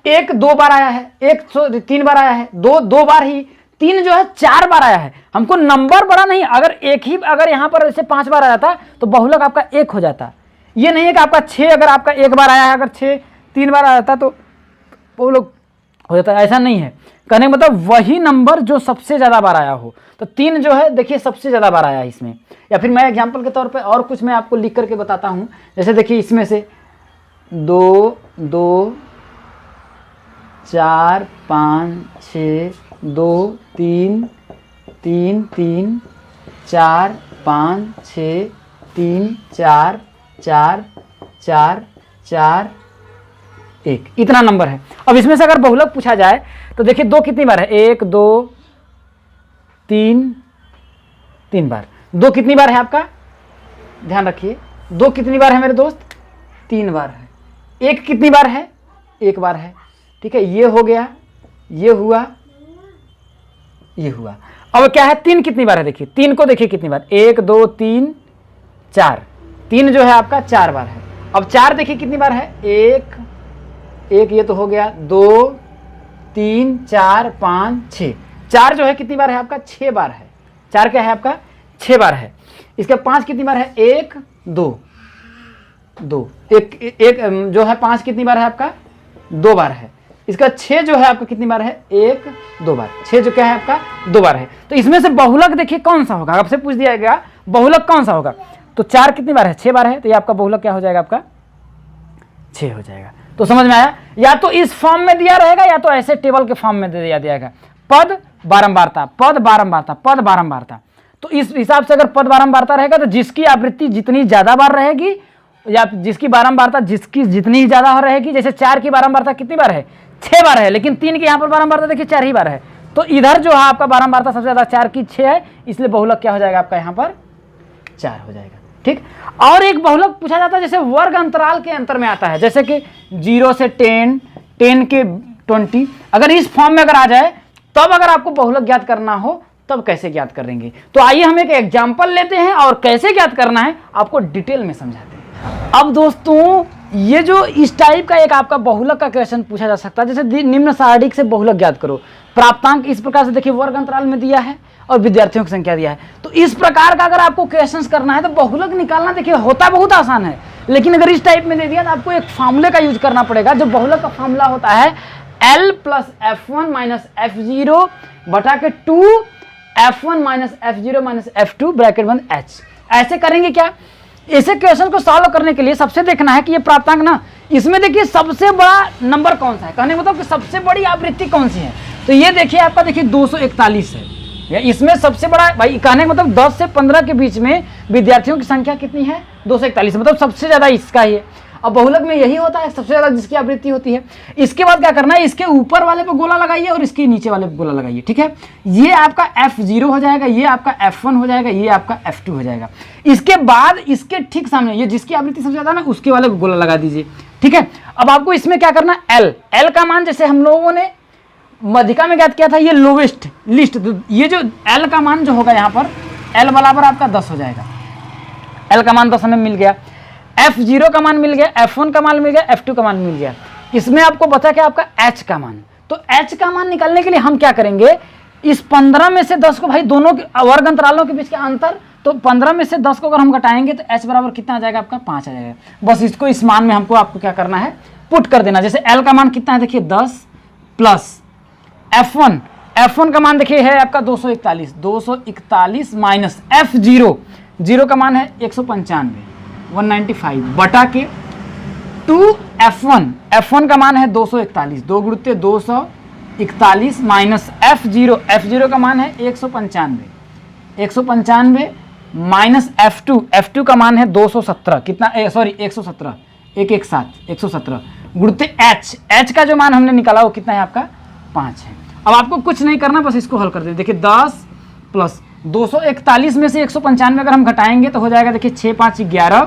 1 2 बार आया है, 1 3 बार आया है, 2 2 बार ही, 3 जो है 4 बार आया है। हमको नंबर बड़ा नहीं, अगर एक ही, अगर यहाँ पर जैसे 5 बार आया था तो बहुलक आपका 1 हो जाता। ये नहीं है कि आपका 6 अगर आपका एक बार आया है, अगर 6 3 बार आया था तो वो लोग हो जाता है, ऐसा नहीं है। कहने का मतलब वही नंबर जो सबसे ज़्यादा बार आया हो। तो 3 जो है देखिए सबसे ज़्यादा बार आया है इसमें। या फिर मैं एग्जांपल के तौर पे और कुछ मैं आपको लिख करके बताता हूँ। जैसे देखिए इसमें से 2 2 4 5 6 2 3 3 3 4 5 6 3 4 4 4 4 1, इतना नंबर है। अब इसमें से अगर बहुलक पूछा जाए तो देखिए 2 कितनी बार है, 1 2 3 3 बार। 2 कितनी बार है आपका, ध्यान रखिए, 2 कितनी बार है मेरे दोस्त, 3 बार है। 1 कितनी बार है, 1 बार है। ठीक है, ये हो गया, ये हुआ, ये हुआ। अब क्या है, 3 कितनी बार है, देखिए 3 को देखिए कितनी बार, 1 2 3 4, 3 जो है आपका 4 बार है। अब 4 देखिए कितनी बार है, 1 1 ये तो हो गया, 2 3 4 5 6, 4 जो है कितनी बार है आपका, 6 बार है। 4 क्या है आपका, 6 बार है। इसका 5 कितनी बार है, 1 2 2 1 जो है 5 कितनी बार है आपका, 2 बार है। इसका 6 जो है आपका कितनी बार है, 1 2 बार। 6 जो क्या है आपका, 2 बार है। तो इसमें से बहुलक देखिए कौन सा होगा, आपसे पूछ दिया गया बहुलक कौन सा होगा, तो 4 कितनी बार है, 6 बार है। तो ये आपका बहुलक क्या हो जाएगा, आपका 6 हो जाएगा। तो समझ में आया, या तो इस फॉर्म में दिया रहेगा या तो ऐसे टेबल के फॉर्म में दिया जाएगा, पद बारंबारता, पद बारंबारता, पद बारंबारता। तो इस हिसाब से अगर पद बारंबारता रहेगा तो जिसकी आवृत्ति जितनी ज्यादा बार रहेगी या जिसकी बारंबारता जिसकी जितनी ज्यादा रहेगी, जैसे 4 की बारंबारता कितनी बार है, 6 बार है, लेकिन 3 की यहाँ पर बारंबारता देखिए 4 ही बार है। तो इधर जो है आपका बारंबारता सबसे ज्यादा 4 की 6 है, इसलिए बहुलक क्या हो जाएगा आपका यहाँ पर 4 हो जाएगा। ठीक, और एक बहुलक पूछा जाता है जैसे वर्ग अंतराल के अंतर में आता है, जैसे कि 0 से 10 10 के 20, अगर इस फॉर्म में अगर आ जाए तब अगर आपको बहुलक ज्ञात करना हो तब कैसे ज्ञात करेंगे। तो आइए हम एक एग्जाम्पल लेते हैं और कैसे ज्ञात करना है आपको डिटेल में समझाते हैं। अब दोस्तों ये जो इस टाइप का एक आपका बहुलक का क्वेश्चन पूछा जा सकता है, जैसे निम्न सारणी से बहुलक ज्ञात करो, प्राप्तांक इस प्रकार से देखिए वर्ग अंतराल में दिया है और विद्यार्थियों की संख्या दिया है। तो इस प्रकार का अगर आपको क्वेश्चंस करना है तो बहुलक निकालना देखिए होता बहुत आसान है, लेकिन अगर इस टाइप में दे दिया तो आपको एक फार्मूले का यूज करना पड़ेगा। जो बहुलक का फार्मूला होता है L plus F1 minus F0 बटा के 2 F1 minus F0 minus F2 bracket बंद H। ऐसे करेंगे क्या, ऐसे क्वेश्चन को सॉल्व करने के लिए सबसे देखना है कि ये प्राप्तांक ना, इसमें देखिए सबसे बड़ा नंबर कौन सा है, कहने मतलब कि सबसे बड़ी आवृत्ति कौन सी है। तो ये देखिए आपका देखिए 241 है, या इसमें सबसे बड़ा भाई कहने का मतलब 10 से 15 के बीच में विद्यार्थियों की संख्या कितनी है, 241, मतलब सबसे ज्यादा इसका ही है। अब बहुलक में यही होता है, सबसे ज्यादा जिसकी आवृत्ति होती है। इसके बाद क्या करना है, इसके ऊपर वाले पे गोला लगाइए और इसके नीचे वाले पे गोला लगाइए। ठीक है, ये आपका F0 हो जाएगा, ये आपका F1 हो जाएगा, ये आपका F2 हो जाएगा। इसके बाद इसके ठीक सामने ये जिसकी आवृत्ति सबसे ज्यादा ना उसके वाले पे गोला लगा दीजिए। ठीक है, अब आपको इसमें क्या करना है, L का मान जैसे हम लोगों ने मध्यिका में ज्ञात किया था, ये लोवेस्ट लिस्ट, ये जो L का मान जो होगा यहाँ पर L बराबर आपका 10 हो जाएगा। L का मान 10 हमें मिल गया, F0 का मान मिल गया, F1 का मान मिल गया, F2 का मान मिल गया। इसमें आपको बता क्या आपका H का मान, तो H का मान निकालने के लिए हम क्या करेंगे, इस 15 में से 10 को, भाई दोनों वर्ग अंतरालों के बीच का अंतर, तो 15 में से 10 को अगर हम घटाएंगे तो H बराबर कितना आ जाएगा आपका 5 आ जाएगा। बस इसको इस मान में हमको आपको क्या करना है, पुट कर देना। जैसे L का मान कितना है देखिए 10 प्लस F1 का मान देखिए है आपका 241 माइनस F0 का मान है 195 बटा के 2 F1 का मान है 241, 2 गुणित 241 माइनस F0 का मान है 195 माइनस F2 का मान है 217, कितना 117 117 गुणित H का जो मान हमने निकाला वो कितना है आपका 5 है। अब आपको कुछ नहीं करना, बस इसको हल कर दें। देखिए 10 प्लस 241 में से 195 अगर हम घटाएंगे तो हो जाएगा देखिए 6 5 11,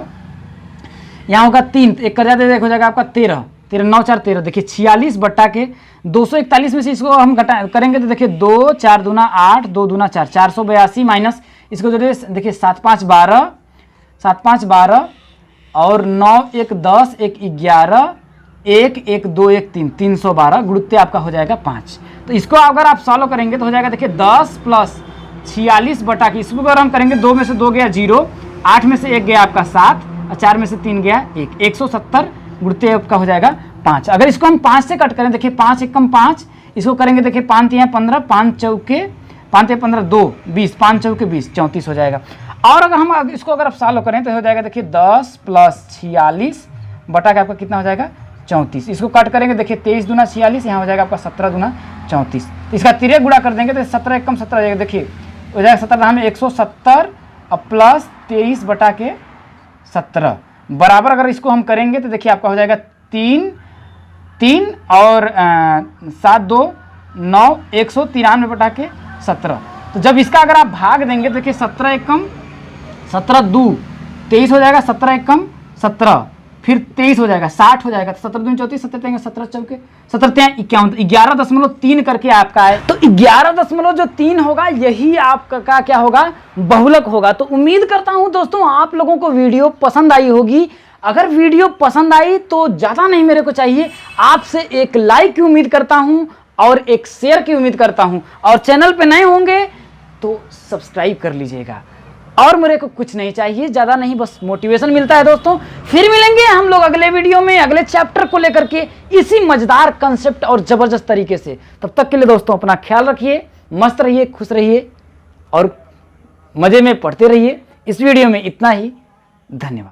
यहाँ होगा 3 एक कर जाते हो जाएगा आपका 13 9 4 13, देखिए 46 बट्टा के 241 में से इसको हम घटा करेंगे तो देखिए 2 4 दूना 8 2 दूना 4 482 माइनस इसको जो देखिए 7 5 12 और 9 1 10 1 11 1 1 2 1 3 312 गुणित आपका हो जाएगा 5। तो इसको अगर आप सॉल्व करेंगे तो हो जाएगा देखिए 10 प्लस 46 बटा के, इसको अगर हम करेंगे 2 में से 2 गया 0, 8 में से 1 गया आपका 7 और 4 में से 3 गया 1, 170 गुणते आपका हो जाएगा 5। अगर इसको हम 5 से कट करें, देखिए 5 एकम 5, इसको करेंगे देखिए 5 तिया 15, 5 चौके 5 तिया 15 2 20, 5 चौके 20, 34 हो जाएगा। और अगर हम इसको अगर आप सॉल्व करें तो हो जाएगा देखिए 10 + 46 बटा के आपका कितना हो जाएगा 34। इसको कट करेंगे देखिए 23 दूना 46, यहाँ हो जाएगा आपका 17 दूना 34। इसका तिरे गुणा कर देंगे तो 17 एकम 17 हो जाएगा, देखिए हो जाएगा 17 में 170 प्लस 23 बटा के 17 बराबर। अगर इसको हम करेंगे तो देखिए आपका हो जाएगा 3 और 7 2 9, 193 बटा के 17। तो जब इसका अगर आप भाग देंगे तो देखिए 17 एकम 17 2 23 हो जाएगा, 17 एकम 17 फिर 23 हो जाएगा 60 हो जाएगा, तो 17 दूनी 34, 17 17 चौके 17 51, 11.3 करके आपका है। तो 11.3 होगा, यही आपका क्या होगा बहुलक होगा। तो उम्मीद करता हूं दोस्तों आप लोगों को वीडियो पसंद आई होगी। अगर वीडियो पसंद आई तो ज़्यादा नहीं मेरे को चाहिए, आपसे एक लाइक की उम्मीद करता हूं और एक शेयर की उम्मीद करता हूं, और चैनल पे नए होंगे तो सब्सक्राइब कर लीजिएगा। और मेरे को कुछ नहीं चाहिए, ज़्यादा नहीं, बस मोटिवेशन मिलता है दोस्तों। फिर मिलेंगे हम लोग अगले वीडियो में अगले चैप्टर को लेकर के इसी मजेदार कंसेप्ट और ज़बरदस्त तरीके से। तब तक के लिए दोस्तों अपना ख्याल रखिए, मस्त रहिए, खुश रहिए और मज़े में पढ़ते रहिए। इस वीडियो में इतना ही, धन्यवाद।